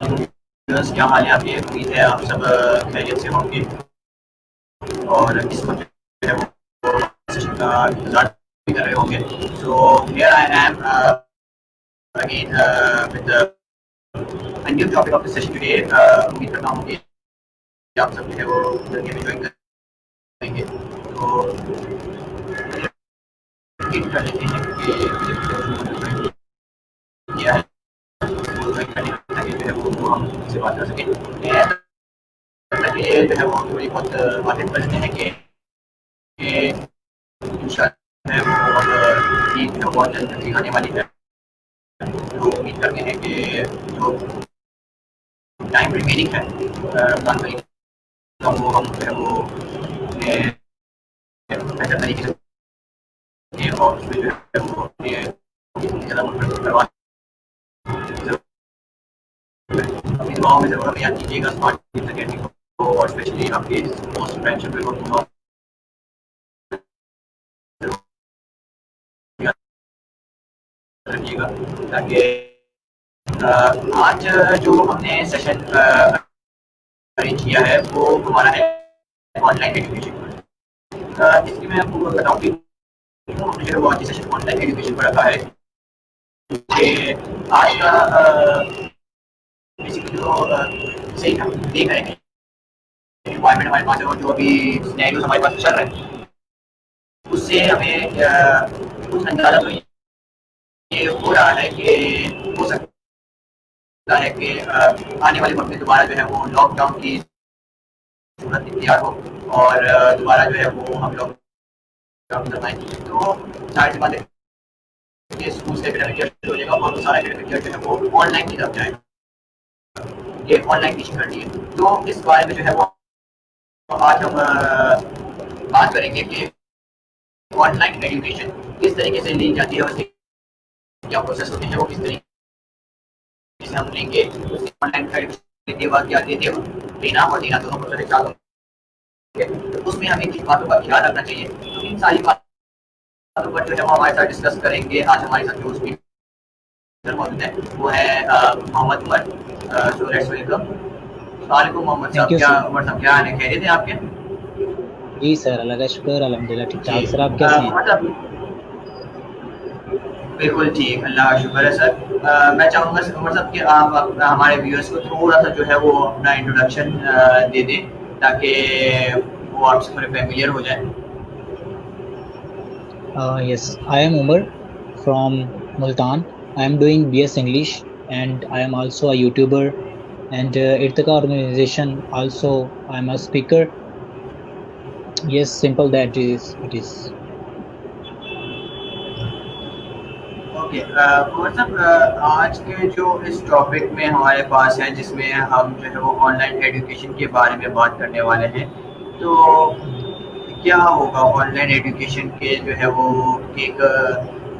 Viewers, क्या हाल है आपके? उम्मीद है आप सब खैरियत से होंगे और इस वक्त जो है वो सेशन का इंतजार भी कर रहे होंगे। So here I am again with a new topic of the session today। उम्मीद करता हूँ कि आप सब जो है वो जल्दी में ज्वाइन करेंगे। तो begin कर लेते हैं कि मुझे किया है वो ज्वाइन करने ताकि जो है वो हम उनसे बात कर सकें। ये जो है वो थोड़ी बहुत बातें कर लेते हैं कि इंशाल्लाह है वो अब ईद जो बहुत जल्द नज़दीक आने वाली है। तो उम्मीद करते हैं कि जो टाइम रिमेनिंग है रमज़ान का ईद का वो हम जो है वो अपने बेहतर तरीके से करें और उसमें जो है वो अपने ज़्यादा करवा अपनी दुआओं में ज़रूर हमें याद कीजिएगा स्मार्ट टीम्स अकेडमी को और स्पेशली आपके पोस्ट फ्रेंडशिप को रखिएगा ताकि आज जो हमने सेशन अरेंज किया है वो हमारा है ऑनलाइन एजुकेशन पर। इसलिए मैं आपको बताऊं कि हमने जो आज सेशन ऑनलाइन एजुकेशन पर रखा है कि आज का बेसिकली जो सही हम देख रहे हैं इन्वायरमेंट हमारे पास है और जो अभी सिनेरियोज हमारे पास चल रहे हैं उससे हमें कुछ अंदाजा तो ये हो रहा है कि हो सकता है कि आने वाले वक्त में दोबारा जो है वो लॉकडाउन की सूरत इख्तियार हो और दोबारा जो है वो हम लोग करवाएं। तो जाहिर सी बात है कि स्कूल से एकेडमिक ईयर शुरू हो जाएगा और वो सारा एकेडमिक ईयर जो है वो ऑनलाइन की तरफ जाएगा। ये ऑनलाइन टीचिंग करनी है। तो इस बारे में जो है वो आज हम बात करेंगे कि ऑनलाइन एजुकेशन किस तरीके से ली जाती है और क्या प्रोसेस होते हैं वो किस तरीके से हम लेंगे। ऑनलाइन एजुकेशन क्या देते हो देना और देना दोनों प्रोसेस एक साथ होंगे। तो उसमें हमें किन बातों का ख्याल रखना चाहिए। तो इन सारी बातों पर जो है वो हमारे साथ डिस्कस करेंगे। आज हमारे साथ जो स्पीकर मौजूद है वो है Mohammad Umar. So let's welcome. वालेकुम मोहम्मद थैंक साहब, यू क्या सर। उमर साहब क्या हाल है? खैरियत है आपके? जी सर, अल्लाह का शुक्र, अल्हम्दुलिल्लाह ठीक जी ठाक। सर आप कैसे हैं? उमर साहब बिल्कुल ठीक, अल्लाह का शुक्र है सर। मैं चाहूँगा उमर साहब कि आप हमारे व्यूअर्स को थोड़ा सा जो है वो अपना इंट्रोडक्शन दे दें ताकि वो आपसे थोड़े फेमिलियर हो जाए। Yes, I am Umar from Multan. I am doing BS English and I am also a YouTuber and Irtika organization also I am a speaker. Yes, simple that is it is. Okay Umar साहब, आज के जो इस topic में हमारे पास है जिसमें हम जो है वो ऑनलाइन एजुकेशन के बारे में बात करने वाले हैं। तो क्या होगा ऑनलाइन एजुकेशन के जो है वो एक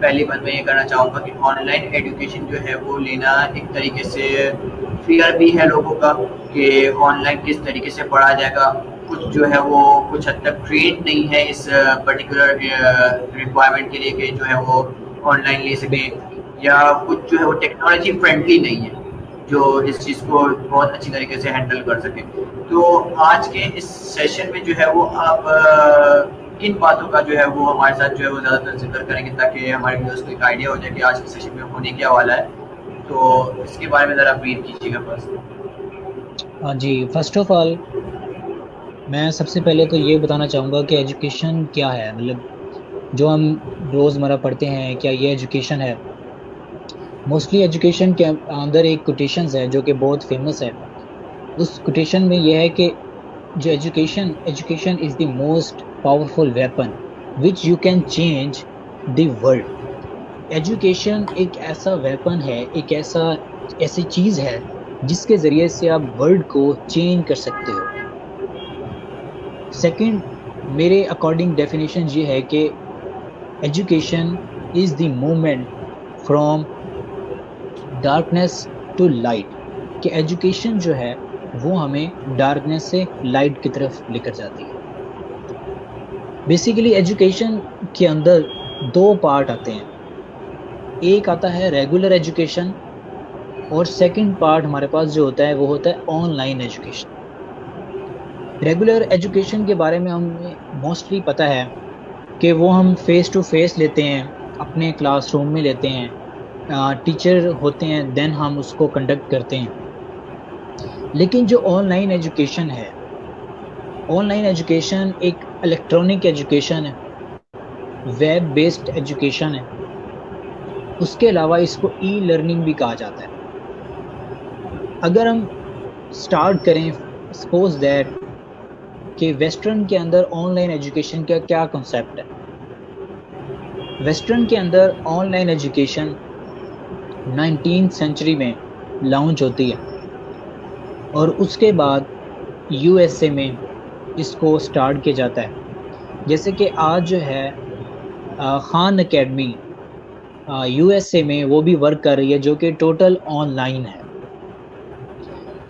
पहली बात मैं ये करना चाहूँगा कि ऑनलाइन एजुकेशन जो है वो लेना एक तरीके से फियर भी है लोगों का कि ऑनलाइन किस तरीके से पढ़ा जाएगा। कुछ जो है वो कुछ हद तक ट्रेंड नहीं है इस पर्टिकुलर रिक्वायरमेंट के लिए कि जो है वो ऑनलाइन ले सकें या कुछ जो है वो टेक्नोलॉजी फ्रेंडली नहीं है जो इस चीज़ को बहुत अच्छी तरीके से हैंडल कर सके। तो आज के इस सेशन में जो है वो आप किन बातों का जो है वो हमारे साथ जो है वो ज़्यादातर जिक्र करेंगे ताकि हमारे व्यूअर्स को एक आइडिया हो जाए कि आज के सेशन में होने क्या वाला है। तो इसके बारे में ज़रा ब्रीफ कीजिएगा फर्स्ट। जी, फर्स्ट ऑफ ऑल मैं सबसे पहले तो ये बताना चाहूँगा कि एजुकेशन क्या है, मतलब जो हम रोज़मर्रा पढ़ते हैं क्या ये एजुकेशन है। मोस्टली एजुकेशन के अंदर एक कोटेशंस है जो कि बहुत फेमस है। उस कोटेशन में यह है कि जो education is the most powerful weapon which you can change the world. Education एक ऐसा वेपन है, एक ऐसी चीज़ है जिसके ज़रिए से आप वर्ल्ड को चेंज कर सकते हो। सेकंड, मेरे अकॉर्डिंग डेफिनेशन ये है कि education is the movement from darkness to light. कि एजुकेशन जो है वो हमें डार्कनेस से लाइट की तरफ लेकर जाती है। बेसिकली एजुकेशन के अंदर दो पार्ट आते हैं। एक आता है रेगुलर एजुकेशन और सेकंड पार्ट हमारे पास जो होता है वो होता है ऑनलाइन एजुकेशन। रेगुलर एजुकेशन के बारे में हमें मोस्टली पता है कि वो हम फेस टू फेस लेते हैं, अपने क्लासरूम में लेते हैं, टीचर होते हैं, देन हम उसको कंडक्ट करते हैं। लेकिन जो ऑनलाइन एजुकेशन है, ऑनलाइन एजुकेशन एक इलेक्ट्रॉनिक एजुकेशन है, वेब बेस्ड एजुकेशन है। उसके अलावा इसको ई लर्निंग भी कहा जाता है। अगर हम स्टार्ट करें, सपोज दैट कि वेस्टर्न के अंदर ऑनलाइन एजुकेशन का क्या कॉन्सेप्ट है। वेस्टर्न के अंदर ऑनलाइन एजुकेशन 19th सेंचुरी में लॉन्च होती है और उसके बाद यूएसए में इसको स्टार्ट किया जाता है। जैसे कि आज जो है खान एकेडमी यूएसए में वो भी वर्क कर रही है, जो कि टोटल ऑनलाइन है।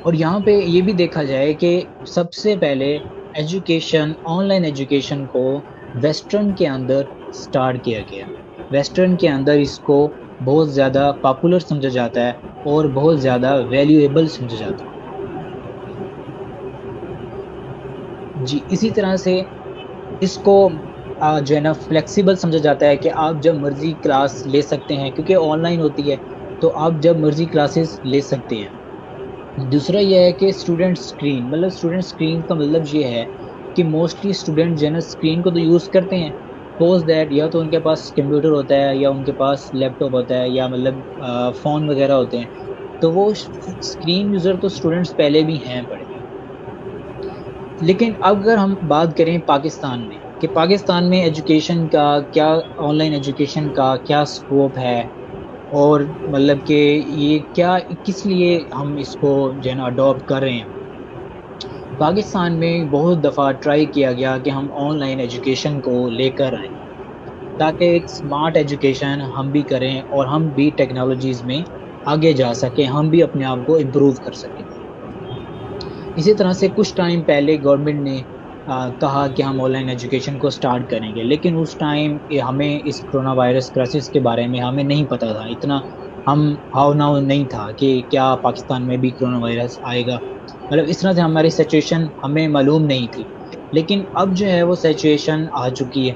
और यहाँ पे ये भी देखा जाए कि सबसे पहले एजुकेशन, ऑनलाइन एजुकेशन को वेस्टर्न के अंदर स्टार्ट किया गया। वेस्टर्न के अंदर इसको बहुत ज़्यादा पॉपुलर समझा जाता है और बहुत ज़्यादा वैल्यूएबल समझा जाता है। जी, इसी तरह से इसको जो है ना फ्लेक्सिबल समझा जाता है कि आप जब मर्ज़ी क्लास ले सकते हैं, क्योंकि ऑनलाइन होती है तो आप जब मर्ज़ी क्लासेस ले सकते हैं। दूसरा यह है कि स्टूडेंट स्क्रीन, मतलब स्टूडेंट स्क्रीन का मतलब ये है कि मोस्टली स्टूडेंट जो है ना स्क्रीन को तो यूज़ करते हैं। सपोज दैट या तो उनके पास कंप्यूटर होता है या उनके पास लैपटॉप होता है या मतलब फ़ोन वगैरह होते हैं, तो वो स्क्रीन यूज़र तो स्टूडेंट्स पहले भी हैं पढ़े। लेकिन अगर हम बात करें पाकिस्तान में कि पाकिस्तान में एजुकेशन का क्या, ऑनलाइन एजुकेशन का क्या स्कोप है और मतलब कि ये क्या, किस लिए हम इसको जो है ना अडॉप्ट कर रहे हैं। पाकिस्तान में बहुत दफ़ा ट्राई किया गया कि हम ऑनलाइन एजुकेशन को लेकर आएँ ताकि एक स्मार्ट एजुकेशन हम भी करें और हम भी टेक्नोलॉजीज़ में आगे जा सकें, हम भी अपने आप को इम्प्रूव कर सकें। इसी तरह से कुछ टाइम पहले गवर्नमेंट ने कहा कि हम ऑनलाइन एजुकेशन को स्टार्ट करेंगे, लेकिन उस टाइम हमें इस कोरोना वायरस क्राइसिस के बारे में हमें नहीं पता था, इतना हम हाव नाउ नहीं था कि क्या पाकिस्तान में भी कोरोना वायरस आएगा। मतलब इस तरह से हमारी सिचुएशन हमें मालूम नहीं थी, लेकिन अब जो है वो सिचुएशन आ चुकी है।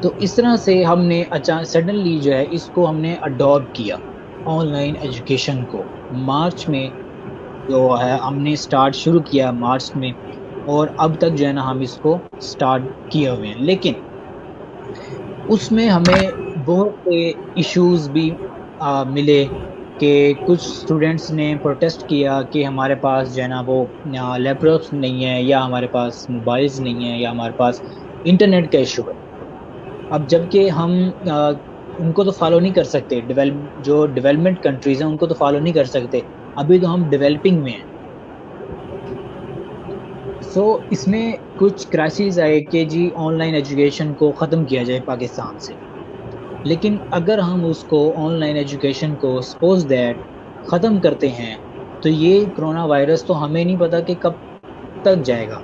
तो इस तरह से हमने अचानक सडनली जो है इसको हमने अडॉप्ट किया ऑनलाइन एजुकेशन को। मार्च में जो है हमने स्टार्ट शुरू किया मार्च में, और अब तक जो है ना हम इसको स्टार्ट किए हुए हैं। लेकिन उसमें हमें बहुत से इश्यूज़ भी मिले कि कुछ स्टूडेंट्स ने प्रोटेस्ट किया कि हमारे पास जो है ना वो लैपटॉप्स नहीं है, या हमारे पास मोबाइल्स नहीं है, या हमारे पास इंटरनेट का इशू है। अब जबकि हम उनको तो फॉलो नहीं कर सकते, जो डेवलपमेंट कंट्रीज़ हैं उनको तो फॉलो नहीं कर सकते, अभी तो हम डेवलपिंग में हैं। सो इसमें कुछ क्राइसिस आए कि जी ऑनलाइन एजुकेशन को ख़त्म किया जाए पाकिस्तान से। लेकिन अगर हम उसको ऑनलाइन एजुकेशन को सपोज दैट ख़त्म करते हैं तो ये कोरोना वायरस तो हमें नहीं पता कि कब तक जाएगा,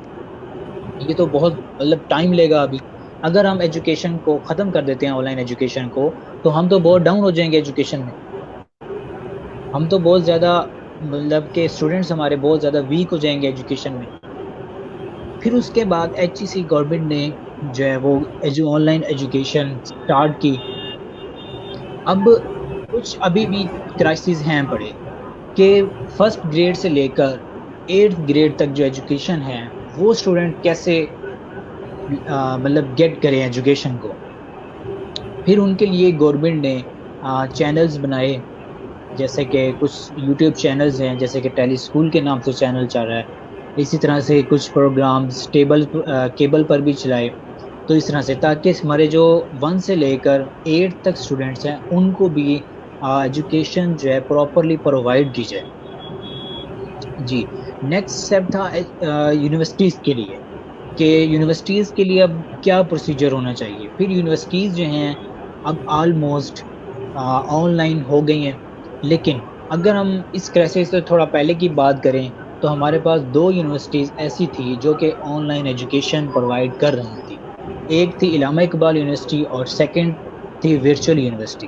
ये तो बहुत मतलब टाइम लेगा अभी। अगर हम एजुकेशन को ख़त्म कर देते हैं ऑनलाइन एजुकेशन को, तो हम तो बहुत डाउन हो जाएंगे एजुकेशन में, हम तो बहुत ज़्यादा मतलब कि स्टूडेंट्स हमारे बहुत ज़्यादा वीक हो जाएंगे एजुकेशन में। फिर उसके बाद HEC गवर्नमेंट ने जो है वो ऑनलाइन एजुकेशन स्टार्ट की। अब कुछ अभी भी क्राइसिस हैं पड़े कि फर्स्ट ग्रेड से लेकर 8th ग्रेड तक जो एजुकेशन है वो स्टूडेंट कैसे मतलब गेट करें एजुकेशन को। फिर उनके लिए गवर्नमेंट ने चैनल्स बनाए, जैसे कि कुछ यूट्यूब चैनल्स हैं, जैसे कि टेली स्कूल के नाम से चैनल चल रहा है। इसी तरह से कुछ प्रोग्राम्स केबल पर भी चलाए। तो इस तरह से ताकि हमारे जो 1 से लेकर 8 तक स्टूडेंट्स हैं उनको भी एजुकेशन जो है प्रॉपरली प्रोवाइड की जाए। जी, नेक्स्ट स्टेप था यूनिवर्सिटीज़ के लिए कि यूनिवर्सिटीज़ के लिए अब क्या प्रोसीजर होना चाहिए। फिर यूनिवर्सिटीज़ जो हैं अब ऑलमोस्ट ऑनलाइन हो गई हैं। लेकिन अगर हम इस क्राइसिस से थोड़ा पहले की बात करें तो हमारे पास 2 यूनिवर्सिटीज़ ऐसी थी जो कि ऑनलाइन एजुकेशन प्रोवाइड कर रही थी। एक थी इलामा इकबाल यूनिवर्सिटी और सेकंड थी वर्चुअल यूनिवर्सिटी।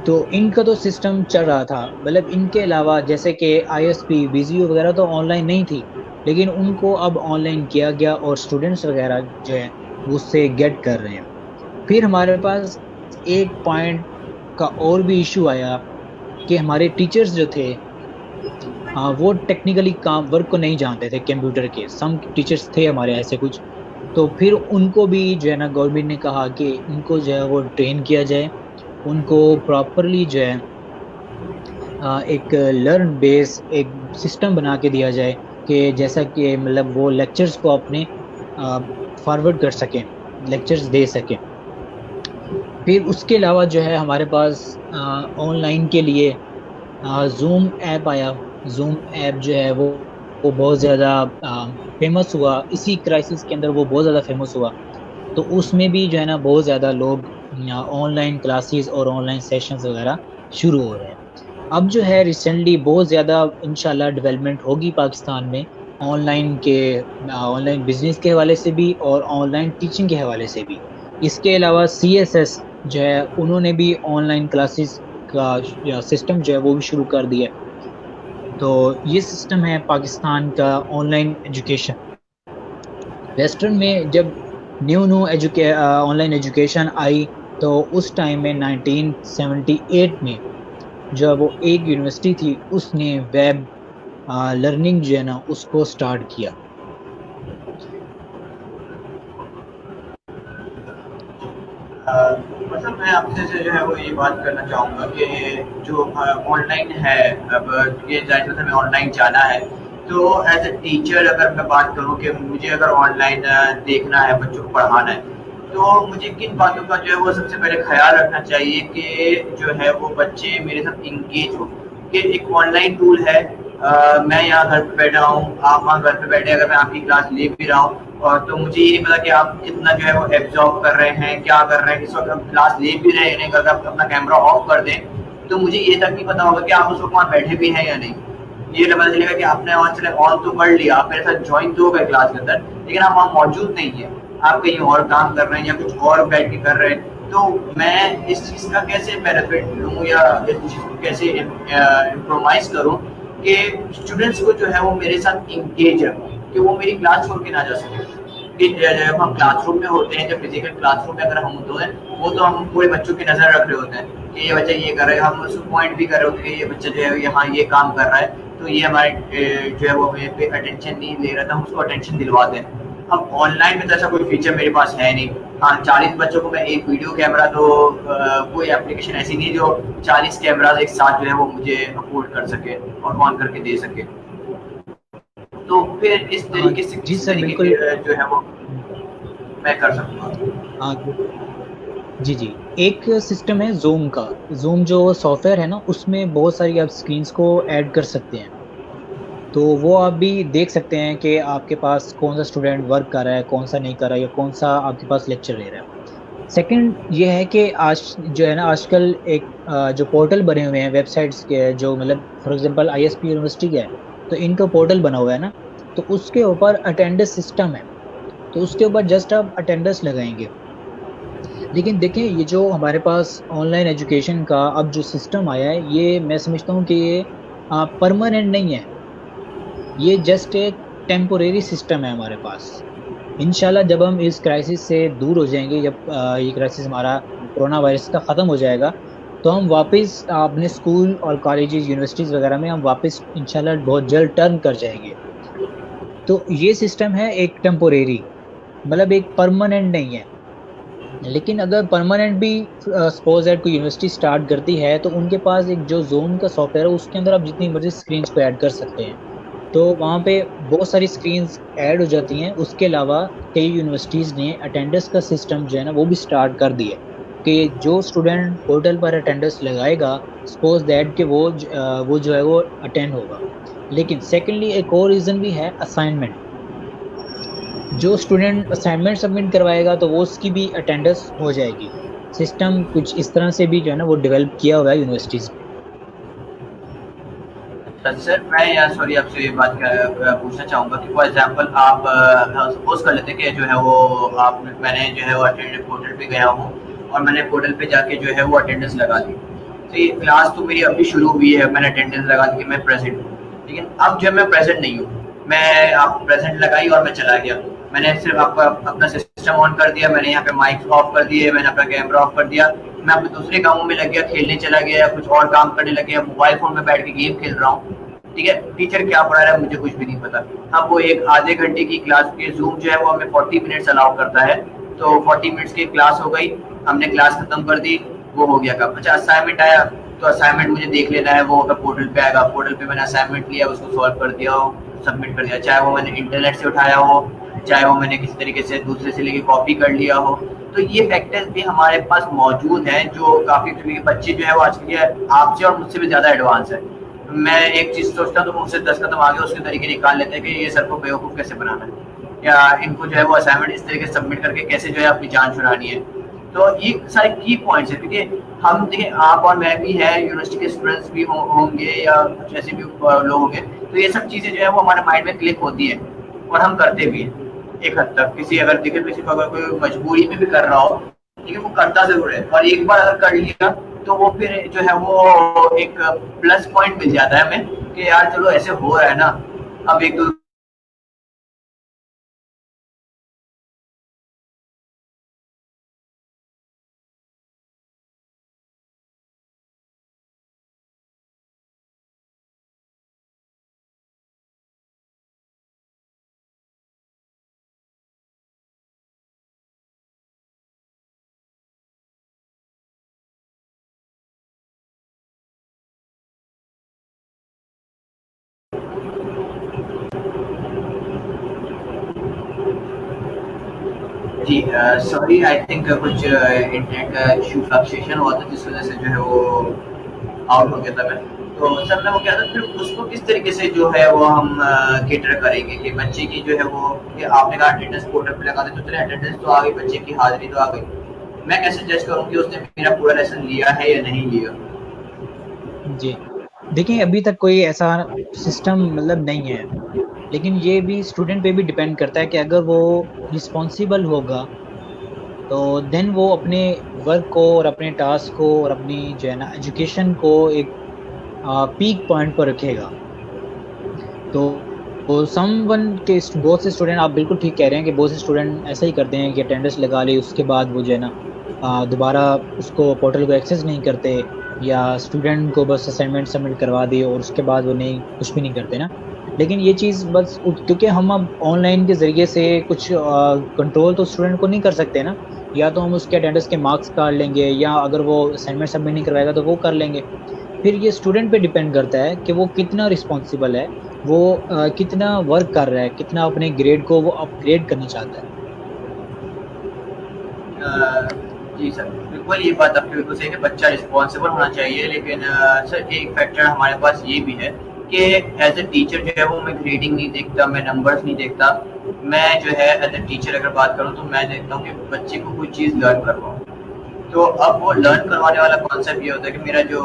तो इनका तो सिस्टम चल रहा था, मतलब इनके अलावा जैसे कि आईएसपी वीजीओ वगैरह तो ऑनलाइन नहीं थी, लेकिन उनको अब ऑनलाइन किया गया और स्टूडेंट्स वगैरह जो है वो उससे गेट कर रहे हैं। फिर हमारे पास एक पॉइंट का और भी इशू आया कि हमारे टीचर्स जो थे, वो टेक्निकली काम वर्क को नहीं जानते थे कंप्यूटर के। सम टीचर्स थे हमारे ऐसे कुछ, तो फिर उनको भी जो है ना गवर्नमेंट ने कहा कि उनको जो है वो ट्रेन किया जाए, उनको प्रॉपरली जो है एक लर्न बेस एक सिस्टम बना के दिया जाए कि जैसा कि मतलब वो लेक्चर्स को अपने फॉरवर्ड कर सकें, लेक्चर्स दे सकें। फिर उसके अलावा जो है हमारे पास ऑनलाइन के लिए जूम ऐप आया। जूम ऐप जो है वो बहुत ज़्यादा फेमस हुआ, इसी क्राइसिस के अंदर वो बहुत ज़्यादा फेमस हुआ। तो उसमें भी जो है ना बहुत ज़्यादा लोग ऑनलाइन क्लासेस और ऑनलाइन सेशंस वगैरह शुरू हो रहे हैं। अब जो है रिसेंटली बहुत ज़्यादा इंशाल्लाह डेवलपमेंट होगी पाकिस्तान में, ऑनलाइन बिजनेस के हवाले से भी और ऑनलाइन टीचिंग के हवाले से भी। इसके अलावा सीएसएस जो है उन्होंने भी ऑनलाइन क्लासेस का सिस्टम जो है वो भी शुरू कर दिया है। तो ये सिस्टम है पाकिस्तान का ऑनलाइन एजुकेशन। वेस्टर्न में जब new new online education I, तो उस टाइम में 1978 में जो है वो एक यूनिवर्सिटी थी उसने वेब लर्निंग जो है ना उसको स्टार्ट किया। मतलब मैं आपसे से जो है वो ये बात करना चाहूँगा कि जो ऑनलाइन है, अब ये जाहिर सी बात है हमें ऑनलाइन जाना है, तो एज अ टीचर अगर मैं बात करूँ कि मुझे अगर ऑनलाइन देखना है, बच्चों को पढ़ाना है, तो मुझे किन बातों का जो है वो सबसे पहले ख्याल रखना चाहिए कि जो है वो बच्चे मेरे साथ इंगेज हो। कि एक ऑनलाइन टूल है, मैं यहाँ घर पे बैठा हूँ, आप वहाँ घर पे बैठे, अगर मैं आपकी क्लास ले भी रहा हूँ और तो मुझे ये नहीं पता कि आप कितना जो है वो एब्जॉर्ब कर रहे हैं, क्या कर रहे हैं, इस वक्त हम क्लास ले भी रहे हैं, अगर आप अपना कैमरा ऑफ कर दें तो मुझे ये तक नहीं पता होगा कि आप उस वक्त वहाँ बैठे भी हैं या नहीं। ये पता चलेगा कि आपने ऑन तो कर लिया, आप मेरे साथ ज्वाइन तो हो गए क्लास के अंदर, लेकिन आप वहाँ मौजूद नहीं है, आप कहीं और काम कर रहे हैं या कुछ और बैठ के कर रहे हैं। तो मैं इस चीज़ का कैसे बेनिफिट लूँ या इस चीज़ को कैसे इम्प्रोवाइज करूँ कि स्टूडेंट्स को जो है वो मेरे साथ इंगेज रखें, कि वो मेरी क्लास छोड़ के ना जा सके। कि जब हम क्लासरूम में होते हैं, जब फिजिकल क्लासरूम में अगर हम होते हैं, वो तो हम पूरे बच्चों की नज़र रख रहे होते हैं कि ये बच्चा ये कर रहा है, हम उसको पॉइंट भी कर रहे होते हैं कि ये बच्चा जो है यहाँ ये काम कर रहा है, तो ये हमारे जो है वो हमें पे अटेंशन नहीं ले रहा था, हम उसको अटेंशन दिलवाते हैं। अब ऑनलाइन में तो ऐसा कोई फीचर मेरे पास है नहीं। हाँ, 40 बच्चों को मैं एक वीडियो कैमरा, तो कोई एप्लीकेशन ऐसी नहीं जो 40 कैमराज एक साथ जो है वो मुझे अफोर्ड कर सके और ऑन करके दे सके। तो फिर इस तरीके से जी किस सर तरीके बिल्कुल। के जो है वो मैं कर सकूँगा। हाँ जी जी, एक सिस्टम है जूम का। जूम जो सॉफ्टवेयर है ना उसमें बहुत सारी आप स्क्रीन्स को ऐड कर सकते हैं, तो वो आप भी देख सकते हैं कि आपके पास कौन सा स्टूडेंट वर्क कर रहा है, कौन सा नहीं कर रहा है, या कौन सा आपके पास लेक्चर ले रहा है। सेकंड ये है कि आज जो है ना आजकल एक जो पोर्टल बने हुए हैं वेबसाइट्स के, जो मतलब फॉर एग्जांपल आईएसपी यूनिवर्सिटी का है, तो इनका पोर्टल बना हुआ है ना, तो उसके ऊपर अटेंडेंस सिस्टम है, तो उसके ऊपर जस्ट आप अटेंडेंस लगाएंगे। लेकिन देखें ये जो हमारे पास ऑनलाइन एजुकेशन का अब जो सिस्टम आया है, ये मैं समझता हूँ कि ये परमानेंट नहीं है, ये जस्ट एक टेम्पोरेरी सिस्टम है हमारे पास। इंशाल्लाह जब हम इस क्राइसिस से दूर हो जाएंगे, जब ये क्राइसिस हमारा कोरोना वायरस का ख़त्म हो जाएगा, तो हम वापस अपने स्कूल और कॉलेजेस यूनिवर्सिटीज़ वगैरह में हम वापस इंशाल्लाह बहुत जल्द टर्न कर जाएंगे। तो ये सिस्टम है एक टेम्पोरेरी, मतलब एक परमानेंट नहीं है। लेकिन अगर परमानेंट भी सपोज दैट कोई यूनिवर्सिटी स्टार्ट करती है, तो उनके पास एक जो जोन का सॉफ्टवेयर है उसके अंदर आप जितनी मर्जी स्क्रीन्स को ऐड कर सकते हैं, तो वहाँ पे बहुत सारी स्क्रीन्स ऐड हो जाती हैं। उसके अलावा कई यूनिवर्सिटीज़ ने अटेंडेंस का सिस्टम जो है ना वो भी स्टार्ट कर दिया कि जो स्टूडेंट पोर्टल पर अटेंडेंस लगाएगा, सपोज दैट कि वो जो है वो अटेंड होगा। लेकिन सेकेंडली एक और रीज़न भी है, असाइनमेंट। जो स्टूडेंट असाइनमेंट सबमिट करवाएगा तो वो उसकी भी अटेंडेंस हो जाएगी। सिस्टम कुछ इस तरह से भी जो है ना वो डेवलप किया हुआ है यूनिवर्सिटीज़ में। सर मैं यार सॉरी आपसे ये बात पूछना चाहूँगा कि फॉर एग्जांपल आप सपोज कर लेते कि जो है वो मैंने जो है वो अटेंडेंस पोर्टल पे गया हूँ और मैंने पोर्टल पे जाके जो है वो अटेंडेंस लगा दी, तो ये क्लास तो मेरी अभी शुरू हुई है, मैंने अटेंडेंस लगा दी कि मैं प्रेजेंट हूँ, लेकिन अब जब मैं प्रेजेंट नहीं हूँ, मैं आप प्रेजेंट लगाई और मैं चला गया, मैंने सिर्फ आपका अपना सिस्टम ऑन कर दिया, मैंने यहाँ पे माइक ऑफ कर दिए, मैंने अपना कैमरा ऑफ कर दिया, मैं अपने दूसरे कामों में लग गया, खेलने चला गया या कुछ और काम करने लग गया, मोबाइल फोन में बैठ के गेम खेल रहा हूँ, ठीक है, टीचर क्या पढ़ा रहा है मुझे कुछ भी नहीं पता। अब वो एक आधे घंटे की क्लास के जूम जो है वो हमें 40 मिनट्स अलाउ करता है, तो 40 मिनट्स की क्लास हो गई, हमने क्लास खत्म कर दी, वो हो गया काम। अच्छा असाइनमेंट आया तो असाइनमेंट मुझे देख लेना है, वो पोर्टल पे आएगा, पोर्टल पे मैंने असाइनमेंट लिया, उसको सॉल्व कर दिया हो, सबमिट कर दिया, चाहे वो मैंने इंटरनेट से उठाया हो, चाहे वो मैंने किसी तरीके से दूसरे से लेके कॉपी कर लिया हो। तो ये फैक्टर्स भी हमारे पास मौजूद हैं जो काफी बच्चे जो है वो आज के आपसे और मुझसे भी ज्यादा एडवांस है। मैं एक चीज सोचता हूँ तो मुझसे 10 कदम आगे उसके तरीके निकाल लेते हैं कि ये सर को बेवकूफ कैसे बनाना है, या इनको जो है वो असाइनमेंट इस तरीके से सबमिट करके कैसे जो है अपनी जान छुड़ानी है। तो ये सारे की पॉइंट्स है, क्योंकि हम देखिए आप और मैं भी है, यूनिवर्सिटी के स्टूडेंट्स भी होंगे या कुछ ऐसे भी लोग होंगे, तो ये सब चीजें जो है वो हमारे माइंड में क्लिक होती है और हम करते भी हैं एक हद तक। किसी अगर देखिए किसी को अगर कोई मजबूरी में भी कर रहा हो, ठीक है, वो करता जरूर है, और एक बार अगर कर लिया तो वो फिर जो है वो एक प्लस पॉइंट मिल जाता है हमें कि यार चलो ऐसे हो रहा है ना, अब एक दो जी सॉरी आई थिंक कुछ इंटरनेट का इशू फ्लक्चुएशन हुआ था जिस वजह से जो है वो आउट हो गया था मैं। तो सर मैं वो क्या था, फिर उसको किस तरीके से जो है वो हम केटर करेंगे कि बच्चे की जो है वो, कि आपने कहा अटेंडेंस पोर्टल पे लगा दे तो चले, अटेंडेंस तो आ गई, बच्चे की हाजिरी तो आ गई, मैं कैसे जज करूँ कि उसने मेरा पूरा लेसन लिया है या नहीं लिया? जी देखिए, अभी तक कोई ऐसा सिस्टम मतलब नहीं है, लेकिन ये भी स्टूडेंट पे भी डिपेंड करता है कि अगर वो रिस्पॉन्सिबल होगा तो देन वो अपने वर्क को और अपने टास्क को और अपनी जो है ना एजुकेशन को एक पीक पॉइंट पर रखेगा। तो समवन के बहुत से स्टूडेंट, आप बिल्कुल ठीक कह रहे हैं कि बहुत से स्टूडेंट ऐसा ही करते हैं कि अटेंडेंस लगा ली, उसके बाद वो जो है ना दोबारा उसको पोर्टल को एक्सेस नहीं करते, या स्टूडेंट को बस असाइनमेंट सबमिट करवा दी और उसके बाद वो नहीं कुछ भी नहीं करते ना। लेकिन ये चीज़ बस क्योंकि हम अब ऑनलाइन के ज़रिए से कुछ कंट्रोल तो स्टूडेंट को नहीं कर सकते ना, या तो हम उसके अटेंडेंस के मार्क्स काट लेंगे, या अगर वो असाइनमेंट सबमिट नहीं करवाएगा तो वो कर लेंगे। फिर ये स्टूडेंट पे डिपेंड करता है कि वो कितना रिस्पॉन्सिबल है, वो कितना वर्क कर रहा है, कितना अपने ग्रेड को वो अपग्रेड करना चाहता है। जी सर, बिल्कुल ये बात आपकी बिल्कुल सही है, बच्चा रिस्पॉन्सिबल होना चाहिए, लेकिन सर एक फैक्टर हमारे पास ये भी है कि एज ए टीचर जो है वो मैं ग्रेडिंग नहीं देखता, मैं नंबर्स नहीं देखता, मैं जो है एज ए टीचर अगर बात करूँ तो मैं देखता हूँ कि बच्चे को कोई चीज़ लर्न करवाऊँ। तो अब वो लर्न करवाने वाला कॉन्सेप्ट ये होता है कि मेरा जो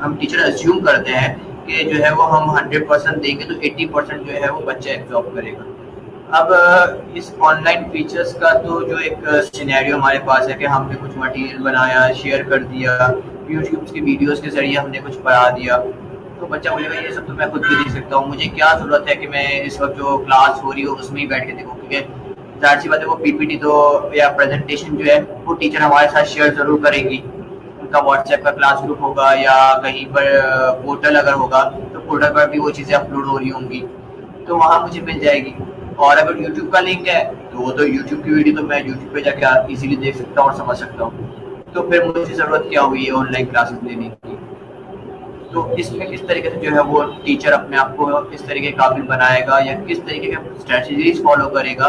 हम टीचर अज्यूम करते हैं कि जो है वो हम 100% देंगे तो 80% जो है वो बच्चा एब्जॉर्ब करेगा। अब इस ऑनलाइन फीचर्स का तो जो एक सिनेरियो हमारे पास है कि हमने कुछ मटेरियल बनाया, शेयर कर दिया, यूट्यूब की वीडियोस के जरिए हमने कुछ पढ़ा दिया, तो बच्चा बोलेगा ये सब तो मैं खुद भी देख सकता हूँ, मुझे क्या ज़रूरत है कि मैं इस वक्त जो क्लास हो रही हो उसमें ही बैठ के देखूँ, क्योंकि जाहिर सी बात है वो पीपीटी तो या प्रेजेंटेशन जो है वो टीचर हमारे साथ शेयर ज़रूर करेगी, उनका व्हाट्सएप का क्लास ग्रुप होगा या कहीं पर पोर्टल अगर होगा तो पोर्टल पर भी वो चीज़ें अपलोड हो रही होंगी, तो वहाँ मुझे मिल जाएगी। और अगर YouTube का लिंक है तो वो तो YouTube की वीडियो तो मैं YouTube पे जाके इजीली देख सकता हूँ और समझ सकता हूँ, तो फिर मुझे ज़रूरत क्या हुई है ऑनलाइन क्लासेस लेने की? तो इसमें किस तरीके से जो है वो टीचर अपने आप को किस तरीके काबिल बनाएगा या किस तरीके के स्ट्रेटजीज फॉलो करेगा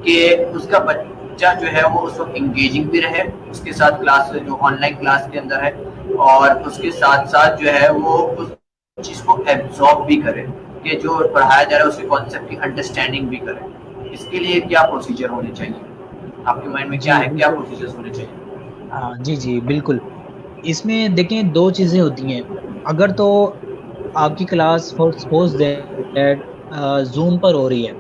कि उसका बच्चा जो है वो उस वक्त इंगेजिंग भी रहे उसके साथ क्लास जो ऑनलाइन क्लास के अंदर है, और उसके साथ साथ जो है वो उस चीज़ को एब्जॉर्ब भी करे कि जो पढ़ाया जा रहा है उसके कॉन्सेप्ट की अंडरस्टैंडिंग भी करे। इसके लिए क्या प्रोसीजर होने चाहिए, आपके माइंड में क्या है, क्या प्रोसीजर्स होने चाहिए? हाँ जी जी बिल्कुल। इसमें देखें दो चीज़ें होती हैं। अगर तो आपकी class for suppose that zoom पर हो रही है,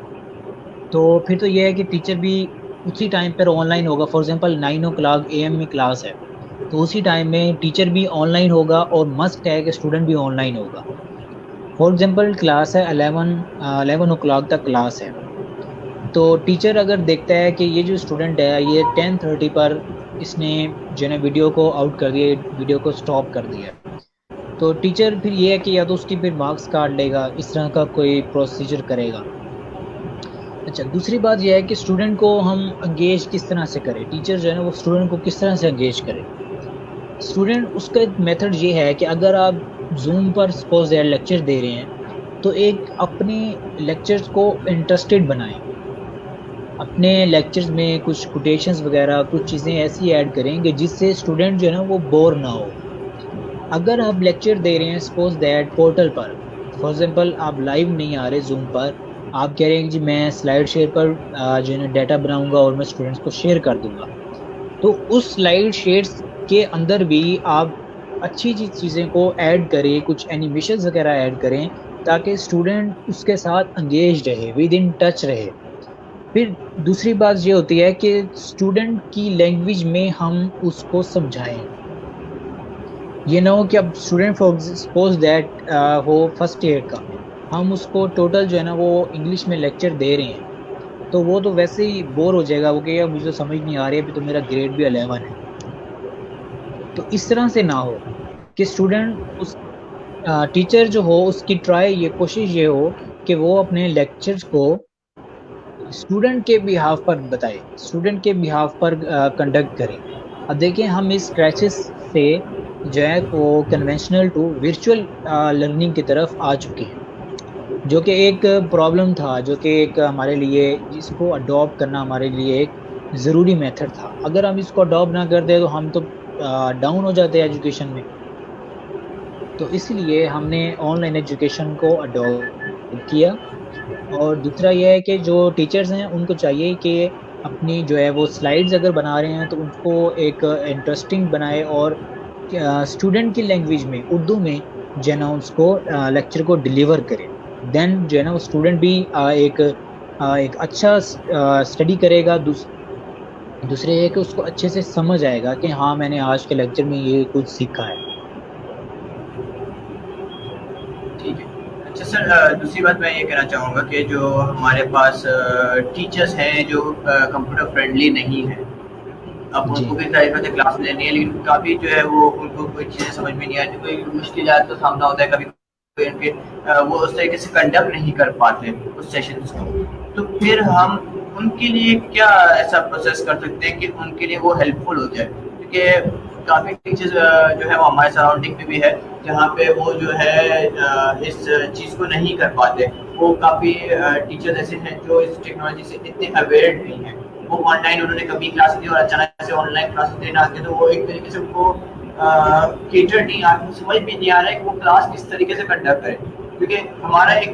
तो फिर तो ये है कि टीचर भी उसी टाइम पर ऑनलाइन होगा। फॉर एग्जांपल 9 o'clock AM में क्लास है, तो उसी टाइम में टीचर भी ऑनलाइन होगा और मस्ट है कि स्टूडेंट भी ऑनलाइन होगा। फॉर एग्जांपल क्लास है 11 o'clock तक क्लास है, तो टीचर अगर देखता है कि ये जो स्टूडेंट है ये 10:30 पर इसने जो है ना वीडियो को आउट कर दिया, वीडियो को स्टॉप कर दिया, तो टीचर फिर ये है कि या तो उसकी फिर मार्क्स काट लेगा, इस तरह का कोई प्रोसीजर करेगा। अच्छा, दूसरी बात यह है कि स्टूडेंट को हम एंगेज किस तरह से करें, टीचर जो है ना वो स्टूडेंट को किस तरह से एंगेज करे। स्टूडेंट उसका एक मेथड ये है कि अगर आप जूम पर सपोज दैट लेक्चर दे रहे हैं तो एक अपने लेक्चर्स को इंटरेस्टेड बनाएं, अपने लेक्चर्स में कुछ कोटेशंस वगैरह कुछ चीज़ें ऐसी ऐड करें कि जिससे स्टूडेंट जो है ना वो बोर ना हो। अगर आप लेक्चर दे रहे हैं सपोज दैट पोर्टल पर, फॉर एग्जांपल आप लाइव नहीं आ रहे जूम पर, आप कह रहे हैं कि जी मैं स्लाइड शेयर पर जो है ना डाटा बनाऊंगा और मैं स्टूडेंट्स को शेयर कर दूंगा, तो उस स्लाइड शेयर्स के अंदर भी आप अच्छी चीज़ें को ऐड करें, कुछ एनिमेशंस वगैरह ऐड करें ताकि स्टूडेंट उसके साथ एंगेज रहे, विद इन टच रहे। फिर दूसरी बात ये होती है कि स्टूडेंट की लैंग्वेज में हम उसको समझाएं। ये ना हो कि अब स्टूडेंट फॉर सपोज दैट हो फर्स्ट ईयर का, हम उसको टोटल जो है ना वो इंग्लिश में लेक्चर दे रहे हैं, तो वो तो वैसे ही बोर हो जाएगा, वो कहेगा मुझे तो समझ नहीं आ रही है, अभी तो मेरा ग्रेड भी 11 है। तो इस तरह से ना हो कि स्टूडेंट उस टीचर जो हो उसकी ट्राई ये कोशिश ये हो कि वो अपने लेक्चर्स को स्टूडेंट के बिहाफ पर बताए, स्टूडेंट के बिहाफ पर कंडक्ट करें। अब देखिए हम इस क्राइसिस से जो है वो कन्वेंशनल टू वर्चुअल लर्निंग की तरफ आ चुके हैं, जो कि एक प्रॉब्लम था, जो कि एक हमारे लिए जिसको अडॉप्ट करना हमारे लिए एक ज़रूरी मेथड था। अगर हम इसको अडॉप्ट ना करते तो हम तो डाउन हो जाते हैं एजुकेशन में। तो इसलिए हमने ऑनलाइन एजुकेशन को अडॉप्ट किया। और दूसरा यह है कि जो टीचर्स हैं उनको चाहिए कि अपनी जो है वो स्लाइड्स अगर बना रहे हैं तो उनको एक इंटरेस्टिंग बनाए और स्टूडेंट की लैंग्वेज में उर्दू में जो है ना उसको लेक्चर को डिलीवर करें। देन जो है ना वो स्टूडेंट भी एक अच्छा स्टडी करेगा। दूसरे ये कि उसको अच्छे से समझ आएगा कि हाँ मैंने आज के लेक्चर में ये कुछ सीखा है। ठीक है। अच्छा सर, दूसरी बात मैं ये कहना चाहूँगा कि जो हमारे पास टीचर्स हैं जो कंप्यूटर फ्रेंडली नहीं है, अब जी उनको किस तरीके से क्लास लेनी है, लेकिन काफ़ी जो है वो उनको कोई चीज़ें समझ में नहीं आती, कोई मुश्किलात का सामना होता है, कभी कोई उनके वो उस तरीके से कंडक्ट नहीं कर पाते उस सेशंस को। तो फिर हम उनके लिए क्या ऐसा प्रोसेस कर सकते हैं कि उनके लिए वो हेल्पफुल हो जाए? क्योंकि काफ़ी टीचर्स जो है वो हमारे सराउंडिंग में भी है जहाँ पे वो जो है इस चीज़ को नहीं कर पाते। वो काफ़ी टीचर्स ऐसे हैं जो इस टेक्नोलॉजी से इतने अवेयर नहीं हैं। वो ऑनलाइन उन्होंने कभी क्लास दी और अचानक से ऑनलाइन क्लास देना आते तो वो एक तरीके से उनको केटर नहीं आ समझ भी नहीं आ रहा है कि वो क्लास किस तरीके से कंडक्ट करें। क्योंकि हमारा एक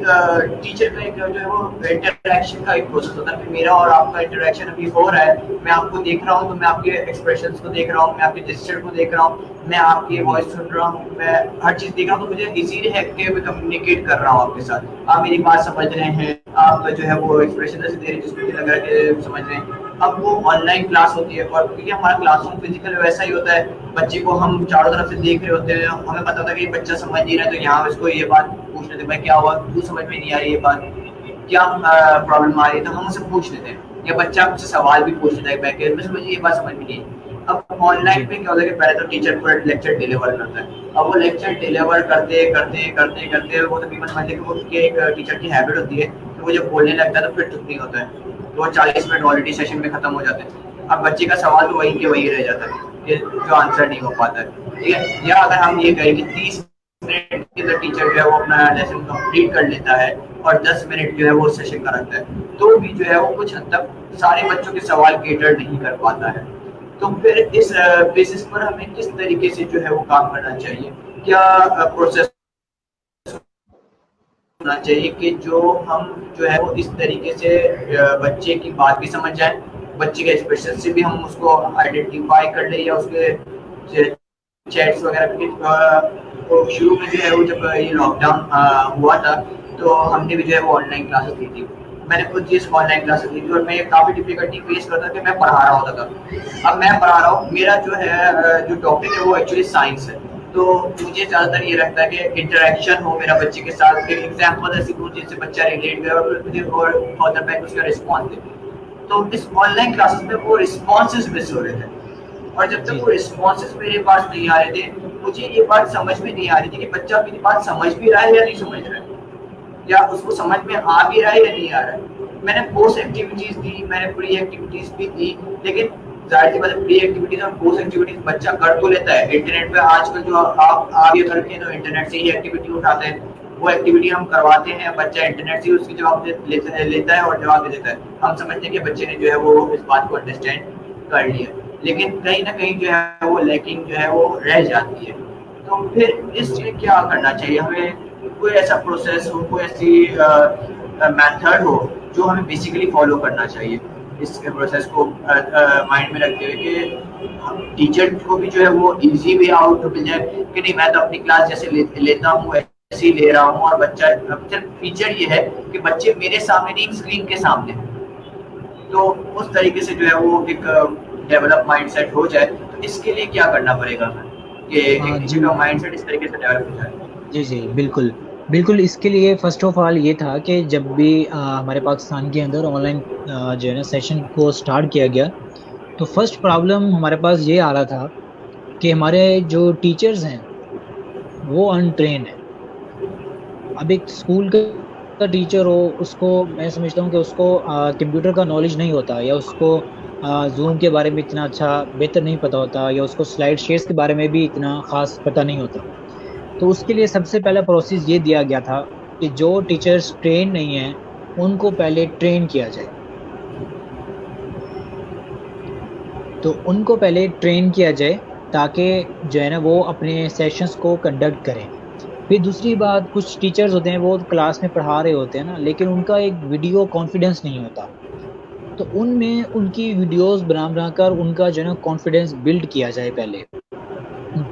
टीचर का एक जो है वो इंटरेक्शन का एक प्रोसेस होता है कि मेरा और आपका इंटरेक्शन अभी हो रहा है, मैं आपको देख रहा हूँ तो मैं आपके एक्सप्रेशंस को देख रहा हूँ, मैं आपके जेस्चर को देख रहा हूँ, मैं आपकी वॉइस सुन रहा हूँ, मैं हर चीज़ देख रहा हूँ, तो मुझे इजीली है कि मैं कम्युनिकेट कर रहा हूँ आपके साथ, आप मेरी बात समझ रहे हैं, आप जो है वो एक्सप्रेशन ऐसे दे रहे हैं जिसमें मुझे लग रहा है कि समझ रहे हैं। अब वो ऑनलाइन क्लास होती है और क्योंकि हमारा क्लासरूम फिजिकल वैसा ही होता है, बच्चे को हम चारों तरफ से देख रहे होते हैं, हमें पता होता है कि ये बच्चा समझ नहीं रहा है, तो यहाँ इसको ये बात पूछ लेते हैं, भाई क्या हुआ, क्यों समझ में नहीं आ रही ये बात, क्या प्रॉब्लम आ रही है, तो हम उसे पूछ लेते हैं, या बच्चा मुझसे सवाल भी पूछ लेता है बैक एंड में, मुझे ये बात समझ में नहीं आई। अब ऑनलाइन पे क्या होता है कि पहले तो टीचर पूरा लेक्चर डिलीवर करता है, अब वो लेक्चर डिलीवर करते करते करते करते वो तकरीबन समझ लें कि वो एक टीचर की हैबिट होती है कि वो जब बोलने लगता है तो फिर चुप नहीं होता है, तो 40 मिनट ऑलरेडी सेशन में खत्म हो जाते हैं। अब बच्चे का सवाल तो वही के वही रह जाता है, ये जो आंसर नहीं हो पाता है, ठीक है। या अगर हम ये कहें कि 30 मिनट के अंदर टीचर जो है वो अपना लेसन कंप्लीट कर लेता है और 10 मिनट जो है वो सेशन का रखता है, तो भी जो है वो कुछ हद तक सारे बच्चों के सवाल केटर नहीं कर पाता है। तो फिर इस बेसिस पर हमें किस तरीके से जो है वो काम करना चाहिए, क्या प्रोसेस होना चाहिए कि जो हम जो है वो इस तरीके से बच्चे की बात भी समझ जाए, बच्चे के एक्सप्रेशन से भी हम उसको आइडेंटिफाई कर ले, या उसके चैट्स वगैरह की तो शुरू में जो है वो जब ये लॉकडाउन हुआ था तो हमने भी जो है वो ऑनलाइन क्लासेस दी थी, मैंने खुद चीज़ ऑनलाइन क्लासेस ली थी और मैं काफ़ी डिफिकल्टी फेस करता कि मैं पढ़ा रहा होता था। अब मैं पढ़ा रहा हूँ, मेरा जो है जो टॉपिक है वो एक्चुअली साइंस है, तो मुझे ज़्यादातर ये लगता है कि इंटरेक्शन हो मेरा बच्चे के साथ, कि एग्जाम्पल ऐसी दूँ जिनसे बच्चा रिलेट करे और फिर मुझे और फर्दर बैक उसका रिस्पॉन्स दे। तो इस ऑनलाइन क्लासेस में वो रिस्पॉन्सेज मिस हो रहे थे, और जब जी तक वो रिस्पॉन्सेज मेरे पास नहीं आ रहे थे, मुझे ये बात समझ में नहीं आ रही थी कि बच्चा मेरी बात समझ भी रहा है या नहीं समझ रहा है, या उसको समझ में आ भी रहा है या नहीं आ रहा है। मैंने पोस्ट एक्टिविटीज दी, मैंने प्री एक्टिविटीज भी दी, लेकिन जाहिर सी बात है प्री एक्टिविटीज और पोस्ट एक्टिविटीज बच्चा कर तो लेता है। इंटरनेट पे आजकल जो आप ये करते हैं तो इंटरनेट से ही एक्टिविटी उठाते हैं, वो एक्टिविटी हम करवाते हैं, बच्चा इंटरनेट से उसकी जवाब लेता है और जवाब दे देता है। हम समझते हैं कि बच्चे ने जो है वो इस बात को अंडरस्टैंड कर लिया, लेकिन कहीं ना कहीं जो है वो लैकिंग जो है वो रह जाती है। तो फिर इसमें क्या करना चाहिए हमें? कोई ऐसा प्रोसेस हो, कोई ऐसी मेथड हो जो हमें बेसिकली फॉलो करना चाहिए इस प्रोसेस को माइंड में रखते हुए कि टीचर को भी जो है वो इजी वे आउट मिल जाए कि नहीं मैं तो अपनी क्लास जैसे लेता हूँ ऐसे ही ले रहा हूँ, और बच्चा फीचर ये है कि बच्चे मेरे सामने नहीं स्क्रीन के सामने, तो उस तरीके से जो है वो एक डेवलप माइंडसेट हो जाए। तो इसके लिए क्या करना पड़ेगा हमें कि एक टीचर जी का माइंडसेट इस तरीके से डेवलप हो जाए? जी जी बिल्कुल बिल्कुल। इसके लिए फर्स्ट ऑफ ऑल ये था कि जब भी हमारे पाकिस्तान के अंदर ऑनलाइन जो है ना सेशन को स्टार्ट किया गया, तो फर्स्ट प्रॉब्लम हमारे पास ये आ रहा था कि हमारे जो टीचर्स हैं वो अनट्रेन है। अब एक स्कूल का टीचर हो, उसको मैं समझता हूँ कि उसको कंप्यूटर का नॉलेज नहीं होता, या उसको जूम के बारे में इतना अच्छा बेहतर नहीं पता होता, या उसको स्लाइड शेयर्स के बारे में भी इतना खास पता नहीं होता। तो उसके लिए सबसे पहला प्रोसेस ये दिया गया था कि जो टीचर्स ट्रेन नहीं हैं उनको पहले ट्रेन किया जाए। तो उनको पहले ट्रेन किया जाए ताकि जो है ना वो अपने सेशंस को कंडक्ट करें। फिर दूसरी बात, कुछ टीचर्स होते हैं वो क्लास में पढ़ा रहे होते हैं ना, लेकिन उनका एक वीडियो कॉन्फिडेंस नहीं होता, तो उनमें उनकी वीडियोस बना कर उनका जो है ना कॉन्फिडेंस बिल्ड किया जाए पहले,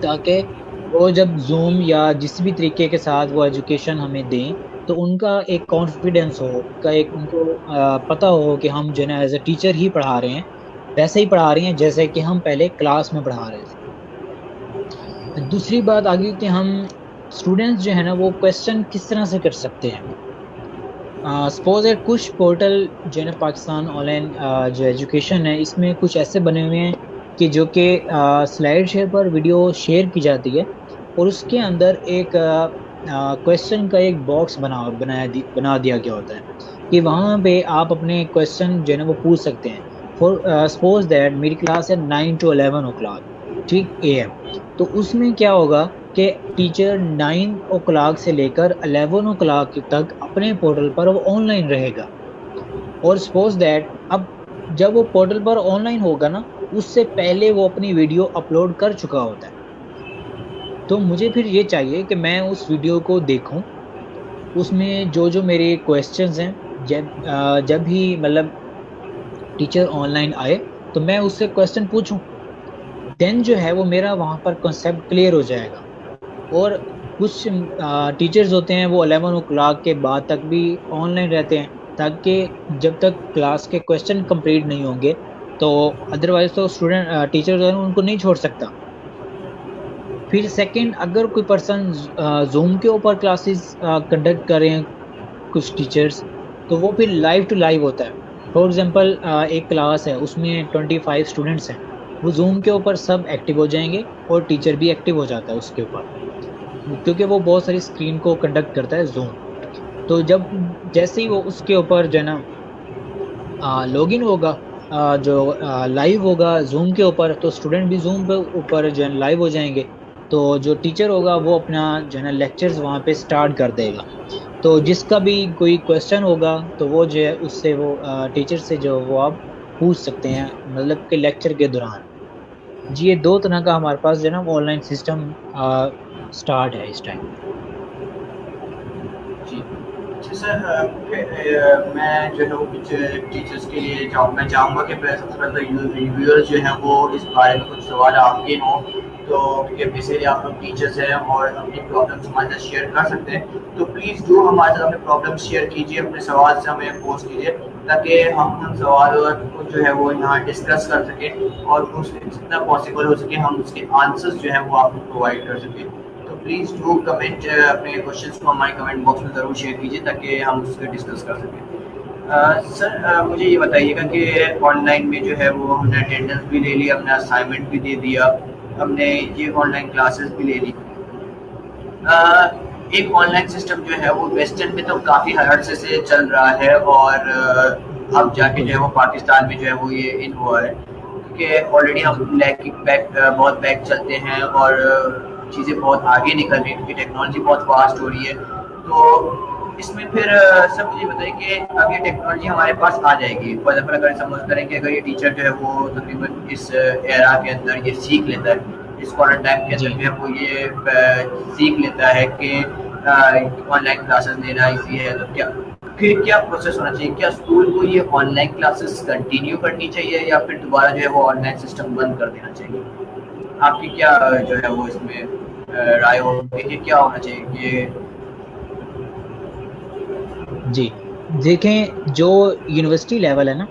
ताकि वो जब जूम या जिस भी तरीके के साथ वो एजुकेशन हमें दें तो उनका एक कॉन्फिडेंस हो, उनका एक उनको पता हो कि हम जो है ना एज ए टीचर ही पढ़ा रहे हैं, वैसे ही पढ़ा रहे हैं जैसे कि हम पहले क्लास में पढ़ा रहे थे। दूसरी बात आगे कि हम स्टूडेंट्स जो है ना वो क्वेश्चन किस तरह से कर सकते हैं। सपोज है कुछ पोर्टल जो है ना पाकिस्तान ऑनलाइन जो एजुकेशन है इसमें कुछ ऐसे बने हुए हैं कि जो कि स्लाइड शेयर पर वीडियो शेयर की जाती है, और उसके अंदर एक क्वेश्चन का एक बॉक्स बना दिया गया होता है कि वहाँ पे आप अपने क्वेश्चन जो है ना वो पूछ सकते हैं। फॉर सपोज दैट मेरी क्लास है 9 to 11 o'clock, ठीक AM। तो उसमें क्या होगा कि टीचर 9 o'clock से लेकर 11 o'clock तक अपने पोर्टल पर वो ऑनलाइन रहेगा, और सपोज दैट अब जब वो पोर्टल पर ऑनलाइन होगा ना, उससे पहले वो अपनी वीडियो अपलोड कर चुका होता है। तो मुझे फिर ये चाहिए कि मैं उस वीडियो को देखूं, उसमें जो जो मेरे क्वेश्चंस हैं, जब भी मतलब टीचर ऑनलाइन आए तो मैं उससे क्वेश्चन पूछूं, देन जो है वो मेरा वहाँ पर कॉन्सेप्ट क्लियर हो जाएगा। और कुछ टीचर्स होते हैं वो 11 o'clock के बाद तक भी ऑनलाइन रहते हैं, ताकि जब तक क्लास के क्वेश्चन कंप्लीट नहीं होंगे, तो अदरवाइज तो स्टूडेंट टीचर जो है उनको नहीं छोड़ सकता। फिर सेकंड, अगर कोई पर्सन जूम के ऊपर क्लासेस कंडक्ट कर रहे हैं कुछ टीचर्स, तो वो फिर लाइव टू लाइव होता है। फॉर एग्जांपल एक क्लास है उसमें 25 स्टूडेंट्स हैं, वो जूम के ऊपर सब एक्टिव हो जाएंगे और टीचर भी एक्टिव हो जाता है उसके ऊपर, क्योंकि वो बहुत सारी स्क्रीन को कंडक्ट करता है जूम। तो जब जैसे ही वो उसके ऊपर जो है ना लॉगिन होगा, जो लाइव होगा जूम के ऊपर, तो स्टूडेंट भी जूम पे ऊपर जो है लाइव हो जाएंगे। तो जो टीचर होगा वो अपना जो है ना लेक्चर्स वहाँ पे स्टार्ट कर देगा। तो जिसका भी कोई क्वेश्चन होगा तो वो जो है उससे वो टीचर से जो वो आप पूछ सकते हैं, मतलब कि लेक्चर के दौरान। जी, ये दो तरह का हमारे पास जो है ना ऑनलाइन सिस्टम स्टार्ट है इस टाइम। जी, अच्छा सर, मैं जो है वो कुछ टीचर्स के लिए मैं चाहूँगा कि सबसे पहले तो व्यूअर्स जो हैं वो इस बारे में कुछ सवाल आपके हों तो क्योंकि बेसिकली आप लोग टीचर्स हैं और अपनी प्रॉब्लम्स हमारे साथ शेयर कर सकते हैं, तो प्लीज़ जो हमारे साथ अपने प्रॉब्लम शेयर कीजिए, अपने सवाल से हमें पोस्ट कीजिए, ताकि हम उन सवालों को जो है वो यहाँ डिस्कस कर सकें और उस जितना पॉसिबल हो सके हम उसके आंसर्स जो है वो आपको प्रोवाइड कर सकें। तो प्लीज़ डू कमेंट, अपने क्वेश्चंस को हमारे कमेंट बॉक्स में ज़रूर शेयर कीजिए ताकि हम उसको डिस्कस कर सकें। सर, मुझे ये बताइएगा कि ऑनलाइन में जो है वो हमने अटेंडेंस भी ले ली, हमने असाइनमेंट भी दे दिया, हमने ये ऑनलाइन क्लासेस भी ले ली। एक ऑनलाइन सिस्टम जो है वो वेस्टर्न में तो काफ़ी अरसे से चल रहा है और अब जाके जो है वो पाकिस्तान में जो है वो ये इन हुआ है, क्योंकि ऑलरेडी हम बैक बहुत बैक चलते हैं और चीज़ें बहुत आगे निकल रही हैं क्योंकि टेक्नोलॉजी बहुत फास्ट हो रही है। तो इसमें फिर सब मुझे बताइए कि अब ये टेक्नोलॉजी हमारे पास आ जाएगी, फॉर एग्जाम्पल अगर समझ करें कि अगर ये टीचर जो है वो तकरीबन इस एरा के अंदर ये सीख लेता है, इस क्वारंटाइन के अंदर जो है वो ये सीख लेता है कि ऑनलाइन क्लासेस लेना इजी है, तो क्या प्रोसेस होना चाहिए? क्या स्कूल को ये ऑनलाइन क्लासेस कंटिन्यू करनी चाहिए या फिर दोबारा जो है वो ऑनलाइन सिस्टम बंद कर देना चाहिए? आपकी क्या जो है वो इसमें राय होगी कि क्या होना चाहिए ये? जी, देखें जो यूनिवर्सिटी लेवल है ना,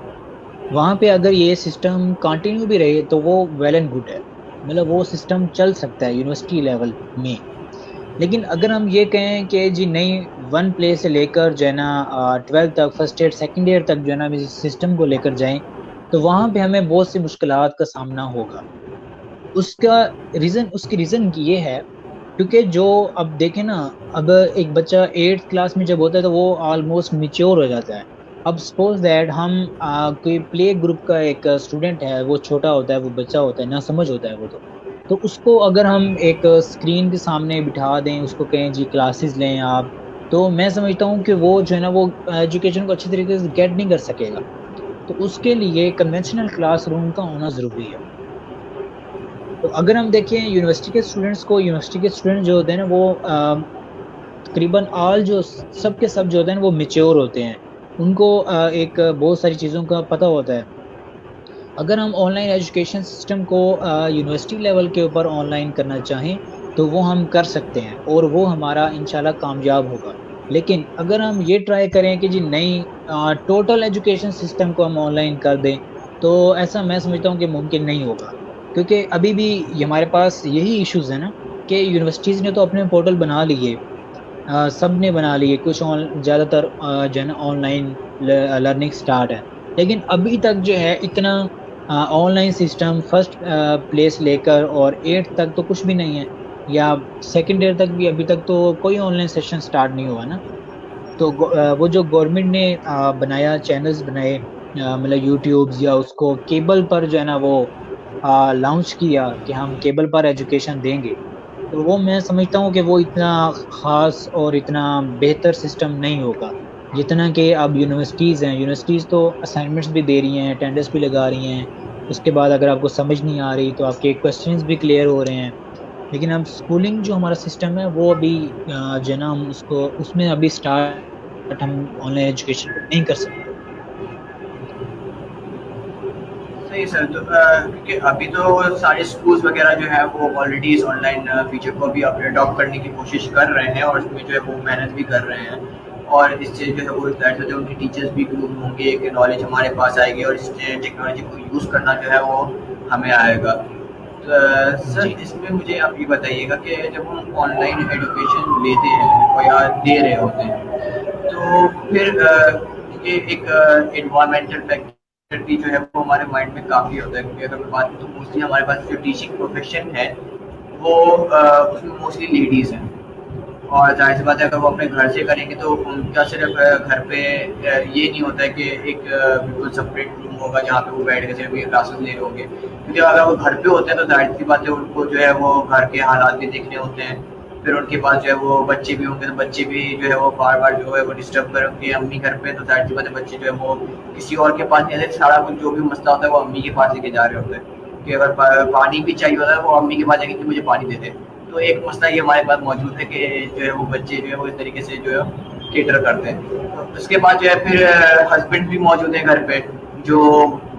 वहाँ पे अगर ये सिस्टम कंटिन्यू भी रहे तो वो वेल एंड गुड है, मतलब वो सिस्टम चल सकता है यूनिवर्सिटी लेवल में। लेकिन अगर हम ये कहें कि जी नहीं, वन प्ले से लेकर जो है ना 12th तक, फर्स्ट ईयर सेकेंड ईयर तक जो है ना हम इस सिस्टम को लेकर जाएं, तो वहाँ पे हमें बहुत सी मुश्किलात का सामना होगा। उसकी रीज़न ये है क्योंकि जो अब देखें ना, अब एक बच्चा 8th क्लास में जब होता है तो वो ऑलमोस्ट मैच्योर हो जाता है। अब सपोज दैट हम कोई प्ले ग्रुप का एक स्टूडेंट है, वो छोटा होता है, वो बच्चा होता है, ना समझ होता है वो, तो उसको अगर हम एक स्क्रीन के सामने बिठा दें, उसको कहें जी क्लासेस लें आप, तो मैं समझता हूँ कि वो जो है ना वो एजुकेशन को अच्छी तरीके से गेट नहीं कर सकेगा। तो उसके लिए कन्वेंशनल क्लासरूम का होना ज़रूरी है। तो अगर हम देखें यूनिवर्सिटी के स्टूडेंट जो होते हैं ना, वो तकरीबन ऑल जो सब के सब जो होते हैं वो मैच्योर होते हैं, उनको एक बहुत सारी चीज़ों का पता होता है। अगर हम ऑनलाइन एजुकेशन सिस्टम को यूनिवर्सिटी लेवल के ऊपर ऑनलाइन करना चाहें तो वो हम कर सकते हैं और वो हमारा इंशाल्लाह कामयाब होगा। लेकिन अगर हम ये ट्राई करें कि जी नहीं, टोटल एजुकेशन सिस्टम को हम ऑनलाइन कर दें, तो ऐसा मैं समझता हूँ कि मुमकिन नहीं होगा, क्योंकि अभी भी हमारे पास यही इश्यूज़ है ना कि यूनिवर्सिटीज़ ने तो अपने पोर्टल बना लिए, सब ने बना लिए, कुछ ज़्यादातर जो है ना ऑनलाइन लर्निंग स्टार्ट है, लेकिन अभी तक जो है इतना ऑनलाइन सिस्टम फर्स्ट प्लेस लेकर और 8th तक तो कुछ भी नहीं है, या सेकेंड ईयर तक भी अभी तक तो कोई ऑनलाइन सेशन स्टार्ट नहीं हुआ ना। तो वो जो गवर्नमेंट ने बनाया, चैनल्स बनाए, मतलब यूट्यूब्स या उसको केबल पर जो है ना वो लॉन्च किया कि हम केबल पर एजुकेशन देंगे, तो वो मैं समझता हूँ कि वो इतना ख़ास और इतना बेहतर सिस्टम नहीं होगा जितना कि अब यूनिवर्सिटीज़ तो असाइनमेंट्स भी दे रही हैं, अटेंडेंस भी लगा रही हैं, उसके बाद अगर आपको समझ नहीं आ रही तो आपके क्वेश्चंस भी क्लियर हो रहे हैं। लेकिन अब स्कूलिंग जो हमारा सिस्टम है वो अभी जो है ना हम उसमें अभी स्टार्ट हम ऑनलाइन एजुकेशन नहीं कर सकते। सही सर, तो क्योंकि अभी तो सारे स्कूल्स वगैरह जो है वो ऑलरेडी इस ऑनलाइन फीचर को भी अपने अडॉप्ट करने की कोशिश कर रहे हैं और इसमें जो है वो मेहनत भी कर रहे हैं, और इससे जो है वो जाहिर से उनके टीचर्स भी ग्रूम होंगे, एक नॉलेज हमारे पास आएगी और इससे टेक्नोलॉजी को यूज़ करना जो है वो हमें आएगा। तो सर, इसमें मुझे आप ये बताइएगा कि जब हम ऑनलाइन एजुकेशन लेते हैं और या दे रहे होते हैं, तो फिर ये एक एनवायरमेंटल फैक्टर भी जो है वो हमारे माइंड में काफ़ी होता है, क्योंकि अगर मैं बात करूँ तो मोस्टली हमारे पास जो टीचिंग प्रोफेशन है वो उसमें मोस्टली लेडीज़ हैं, और जाहिर सी बात है अगर वो अपने घर से करेंगे तो उनका सिर्फ घर पे ये नहीं होता है कि एक बिल्कुल सेपरेट रूम होगा जहाँ पे वो बैठ के सिर्फ ये क्लासेस ले रहे होंगे, क्योंकि अगर वो घर पे होते हैं तो जाहिर सी बात है उनको जो है वो घर के हालात भी देखने होते हैं, फिर उनके पास जो है वो बच्चे भी होंगे तो बच्चे भी जो है वो बार बार जो है वो डिस्टर्ब करेंगे अम्मी घर पे, तो जाहिर सी बात है बच्चे जो है वो किसी और के पास नहीं आते, सारा कुछ जो भी मसला होता है वो अम्मी के पास लेके जा रहे होते हैं कि अगर पानी भी चाहिए होता है वो अम्मी के पास जाएंगे कि मुझे पानी दे दे। तो एक मसला ये हमारे पास मौजूद है कि जो है वो बच्चे जो है वो इस तरीके से जो है केटर करते हैं। तो उसके बाद जो है फिर हस्बैंड भी मौजूद है घर पे, जो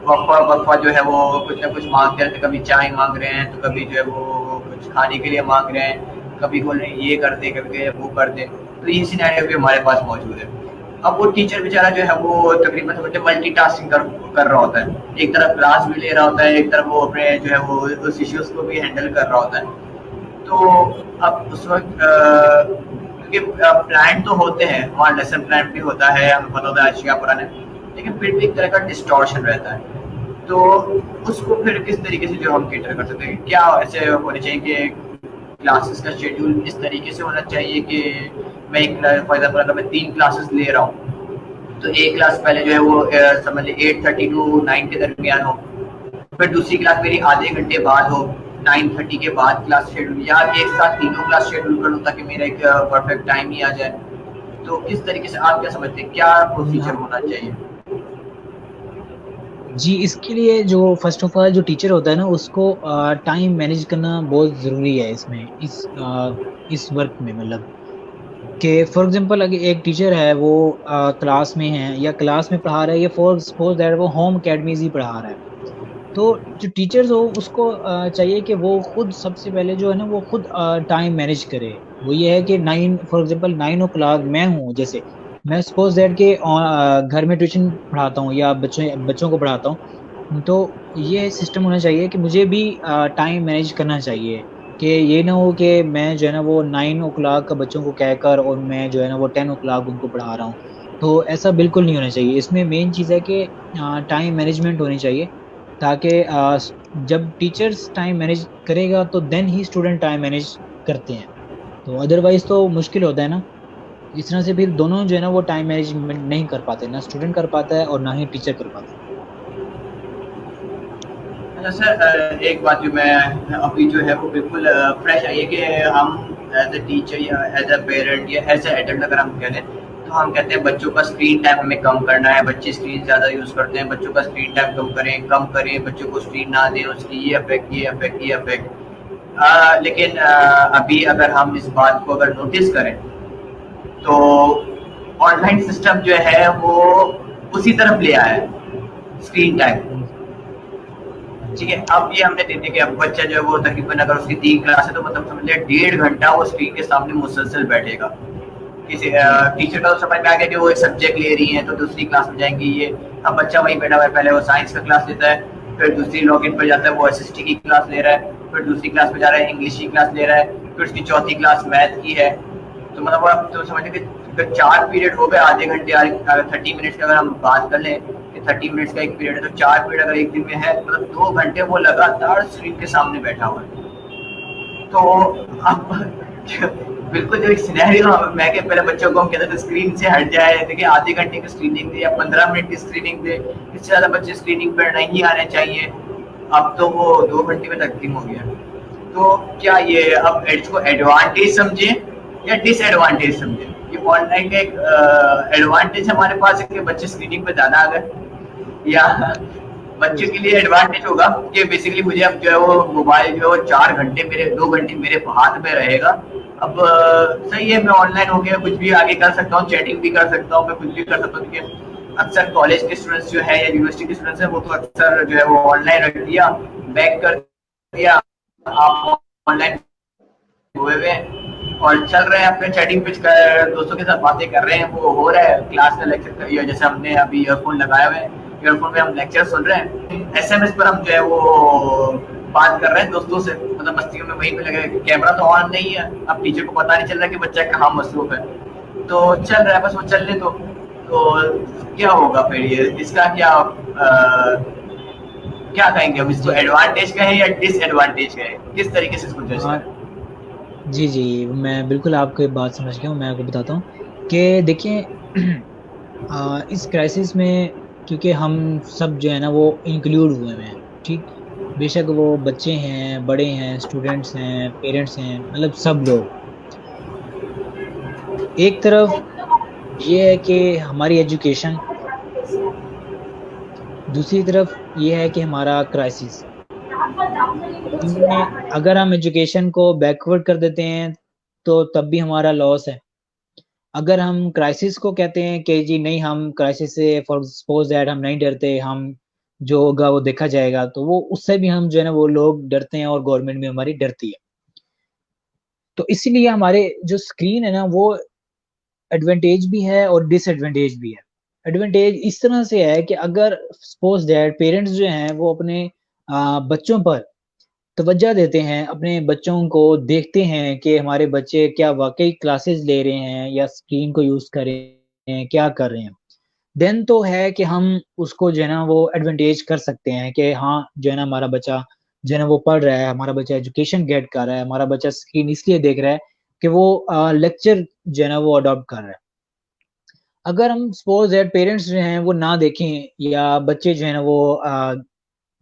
वक्फा वक्फा जो है वो कुछ ना कुछ मांगते रहते हैं, कभी चाय मांग रहे हैं तो कभी जो है वो कुछ खाने के लिए मांग रहे हैं, कभी बोल रहे हैं ये कर दे, कभी कह रहे हैं वो कर दे, तो ये सिनेरियो भी हमारे पास मौजूद है। अब वो टीचर बेचारा जो है वो तकरीबन समझते मल्टीटास्किंग कर रहा होता है, एक तरफ क्लास भी ले रहा होता है, एक तरफ वो अपने जो है वो उस इश्यूज को भी हैंडल कर रहा होता है। तो अब उस वक्त क्योंकि प्लान तो होते हैं, हमारा लेसन प्लान भी होता है, हमें पता होता है आज क्या पढ़ाना है, लेकिन फिर भी एक तरह का डिस्टॉर्शन रहता है। तो उसको फिर किस तरीके से जो हम कैटर कर सकते हैं, क्या ऐसे होने चाहिए कि क्लासेस का शेड्यूल इस तरीके से होना चाहिए कि मैं एक फॉर एग्जाम्पल अगर मैं 3 क्लासेस ले रहा हूँ, तो एक क्लास पहले जो है वो समझ लीजिए 8:30 टू 9 के दरमियान हो, फिर दूसरी क्लास मेरी आधे घंटे बाद हो, 9:30 के बाद क्लास शेड्यूल, या एक साथ तीनों क्लास शेड्यूल कर लूँ ताकि मेरा एक परफेक्ट टाइम ही आ जाए। तो इस तरीके से आप क्या समझते हैं, क्या प्रोसीजर होना चाहिए? जी, इसके लिए जो फर्स्ट ऑफ ऑल जो टीचर होता है ना, उसको टाइम मैनेज करना बहुत ज़रूरी है इसमें, इस वर्क में। मतलब कि फॉर एग्जांपल अगर एक टीचर है वो क्लास में है या क्लास में पढ़ा रहा है, या फॉर सपोज दैट वो होम अकेडमीज ही पढ़ा रहा है, तो जो टीचर्स हो उसको चाहिए कि वो खुद सबसे पहले जो है ना वो खुद टाइम मैनेज करे। वो ये है कि 9 फॉर एग्जांपल 9 o'clock मैं हूँ, जैसे मैं सपोज दैट के घर में ट्यूशन पढ़ाता हूँ या बच्चों को पढ़ाता हूँ, तो ये सिस्टम होना चाहिए कि मुझे भी टाइम मैनेज करना चाहिए, कि ये ना हो कि मैं जो है ना वो 9 o'clock का बच्चों को कहकर और मैं जो है ना वो 10 o'clock उनको पढ़ा रहा हूँ। तो ऐसा बिल्कुल नहीं होना चाहिए। इसमें मेन चीज़ है कि टाइम मैनेजमेंट होनी चाहिए, ताकि जब टीचर्स टाइम मैनेज करेगा तो देन ही स्टूडेंट टाइम मैनेज करते हैं। तो अदरवाइज तो मुश्किल होता है ना, इस तरह से फिर दोनों जो है ना वो टाइम मैनेजमेंट नहीं कर पाते, ना स्टूडेंट कर पाता है और ना ही टीचर कर पाता है। अच्छा सर, एक बात जो मैं अभी जो है वो बिल्कुल फ्रेश आई है कि हम एज ए टीचर या एज ए पेरेंट या एज ए एडल्ट अगर हम कह लें, तो हम कहते हैं बच्चों का स्क्रीन टाइम हमें कम करना है, बच्चे स्क्रीन ज़्यादा यूज़ करते हैं, बच्चों का स्क्रीन टाइम कम करें, बच्चों को स्क्रीन ना दें, उसकी ये अफेक्ट ये अफेक्ट ये अफेक्ट। लेकिन अभी अगर हम इस बात को अगर नोटिस करें तो ऑनलाइन सिस्टम जो है वो उसी तरफ ले आया है स्क्रीन टाइम। ठीक है, अब ये हमने देखे कि अब बच्चा जो है वो तकरीबन अगर उसकी 3 क्लास है तो मतलब समझ लिया 1.5 घंटा वो स्क्रीन के सामने मुसलसल बैठेगा। किसी टीचर का तो समझ में आ गया कि वो एक सब्जेक्ट ले रही है तो दूसरी क्लास में जाएंगी ये, अब बच्चा वहीं बैठा हुआ है, पहले वो साइंस का क्लास लेता है, फिर दूसरी लॉगिन पर जाता है वो एसएसटी की क्लास ले रहा है, फिर दूसरी क्लास में जा रहा है इंग्लिश की क्लास ले रहा है, फिर उसकी चौथी क्लास मैथ की है। तो मतलब आप तो समझ कि 4 पीरियड हो गए, आधे घंटे 30 मिनट्स की अगर हम बात कर लें कि 30 मिनट्स का एक पीरियड है, तो 4 पीरियड अगर एक दिन में है तो मतलब 2 घंटे वो लगातार स्क्रीन के सामने बैठा हुआ है। तो अब बिल्कुल जो एक सिनेरियो मैं के पहले बच्चों को हम कहते थे स्क्रीन से हट जाए, देखिए आधे घंटे की स्क्रीनिंग दे या 15 मिनट की स्क्रीनिंग दे, इससे ज़्यादा बच्चे स्क्रीनिंग पर नहीं आने चाहिए। अब तो वो 2 घंटे में तकसीम हो गया। तो क्या ये अब इसको एडवांटेज समझे या डिसएडवांटेज समझे? ये ऑनलाइन का एक एडवांटेज हमारे पास है कि बच्चे स्क्रीनिंग पे ज़्यादा आ गए, या बच्चों के लिए एडवांटेज होगा कि बेसिकली मुझे अब जो है वो मोबाइल जो है 4 घंटे मेरे 2 घंटे मेरे हाथ में रहेगा। अब सही है, मैं ऑनलाइन हो गया, कुछ भी आगे कर सकता हूँ, चैटिंग भी कर सकता हूँ, मैं कुछ भी कर सकता हूँ, क्योंकि अक्सर कॉलेज के स्टूडेंट्स जो है या यूनिवर्सिटी के स्टूडेंट्स है वो तो अक्सर जो है वो ऑनलाइन रख दिया, बैक कर दिया, आप ऑनलाइन हुए हुए और चल रहे हैं अपने चैटिंग पे दोस्तों के साथ बातें कर रहे हैं, वो हो रहा है क्लास में लेक्चर, या जैसे हमने अभी ईयरफोन लगाए हुए हैं, ईयरफोन में हम लेक्चर सुन रहे हैं, एसएमएस पर हम जो है वो बात कर रहे हैं दोस्तों से, मतलब मस्तियों में वहीं पे लगे, कैमरा तो ऑन नहीं है, अब टीचर को पता नहीं चल रहा कि बच्चा कहाँ मसरूफ है, तो चल रहा है बस वो चलने दो। तो क्या होगा फिर ये, इसका क्या कहेंगे हम, इसको एडवांटेज कहें या डिसएडवांटेज कहें, किस तरीके से इसको जज करें? जी जी, मैं बिल्कुल आपकी बात समझ गया हूँ। मैं आपको बताता हूँ कि देखिए इस क्राइसिस में क्योंकि हम सब जो है ना वो इंक्लूड हुए हैं, ठीक, बेशक वो बच्चे हैं, बड़े हैं, स्टूडेंट्स हैं, पेरेंट्स हैं, मतलब सब लोग। एक तरफ ये है कि हमारी एजुकेशन, दूसरी तरफ ये है कि हमारा क्राइसिस। इनमें अगर हम एजुकेशन को बैकवर्ड कर देते हैं तो तब भी हमारा लॉस है। अगर हम क्राइसिस को कहते हैं कि जी नहीं, हम क्राइसिस से फॉर सपोज दैट हम नहीं डरते, हम जो होगा वो देखा जाएगा, तो वो उससे भी हम जो है ना वो लोग डरते हैं और गवर्नमेंट भी हमारी डरती है। तो इसीलिए हमारे जो स्क्रीन है ना वो एडवांटेज भी है और डिसएडवांटेज भी है। एडवांटेज इस तरह से है कि अगर सपोज दैट पेरेंट्स जो हैं वो अपने बच्चों पर तवज्जो देते हैं, अपने बच्चों को देखते हैं कि हमारे बच्चे क्या वाकई क्लासेस ले रहे हैं या स्क्रीन को यूज कर रहे हैं, क्या कर रहे हैं, देन तो है कि हम उसको जो है ना वो एडवांटेज कर सकते हैं कि हाँ जो है ना हमारा बच्चा जो है ना वो पढ़ रहा है, हमारा बच्चा एजुकेशन गेट कर रहा है, हमारा बच्चा स्क्रीन इसलिए देख रहा है कि वो लेक्चर जो है ना वो अडॉप्ट कर रहा है। अगर हम सपोज दैट पेरेंट्स जो हैं वो ना देखें या बच्चे जो है ना वो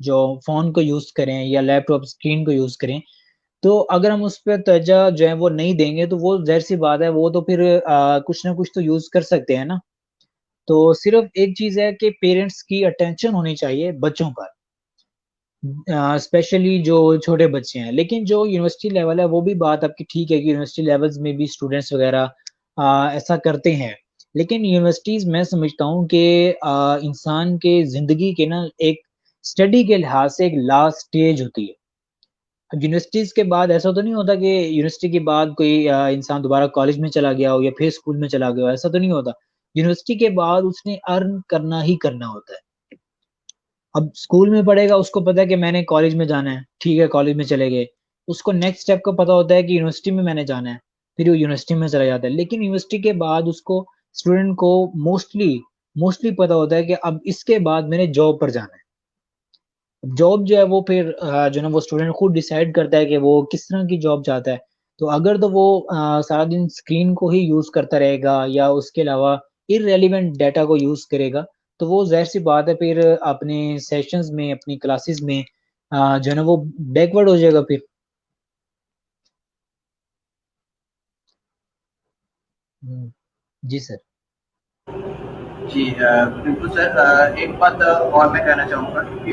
जो फ़ोन को यूज़ करें या लैपटॉप स्क्रीन को यूज़ करें, तो अगर हम उस पे तवज्जो जो है वो नहीं देंगे तो वो ज़ाहिर-सी बात है वो तो फिर कुछ ना कुछ तो यूज़ कर सकते हैं ना। तो सिर्फ़ एक चीज़ है कि पेरेंट्स की अटेंशन होनी चाहिए बच्चों पर। स्पेशली जो छोटे बच्चे हैं। लेकिन जो यूनिवर्सिटी लेवल है वो भी बात आपकी ठीक है कि यूनिवर्सिटी लेवल्स में भी स्टूडेंट्स वग़ैरह ऐसा करते हैं। लेकिन यूनिवर्सिटीज़ मैं समझता हूँ कि इंसान के ज़िंदगी के ना एक स्टडी के लिहाज़ से एक लास्ट स्टेज होती है। अब यूनिवर्सिटीज़ के बाद ऐसा तो नहीं होता कि यूनिवर्सिटी के बाद कोई इंसान दोबारा कॉलेज में चला गया हो या फिर स्कूल में चला गया हो, ऐसा तो नहीं होता। यूनिवर्सिटी के बाद उसने अर्न करना ही करना होता है। अब स्कूल में पढ़ेगा उसको पता है कि मैंने कॉलेज में जाना है, ठीक है कॉलेज में चले गए। उसको नेक्स्ट स्टेप का पता होता है कि यूनिवर्सिटी में मैंने जाना है, फिर वो यूनिवर्सिटी में चला जाता है। लेकिन यूनिवर्सिटी के बाद उसको स्टूडेंट को मोस्टली मोस्टली पता होता है कि अब इसके बाद मैंने जॉब पर जाना है। जॉब जो है वो फिर जो है ना वो स्टूडेंट खुद डिसाइड करता है कि वो किस तरह की जॉब चाहता है। तो अगर तो वो सारा दिन स्क्रीन को ही यूज़ करता रहेगा या उसके अलावा इर्रेलेवेंट डाटा को यूज़ करेगा, तो वो ज़ाहिर-सी बात है फिर अपने सेशंस में, अपनी क्लासेस में जो है ना वो बैकवर्ड हो जाएगा फिर। हुँ, जी सर। जी बिल्कुल सर। एक बात और मैं कहना चाहूँगा कि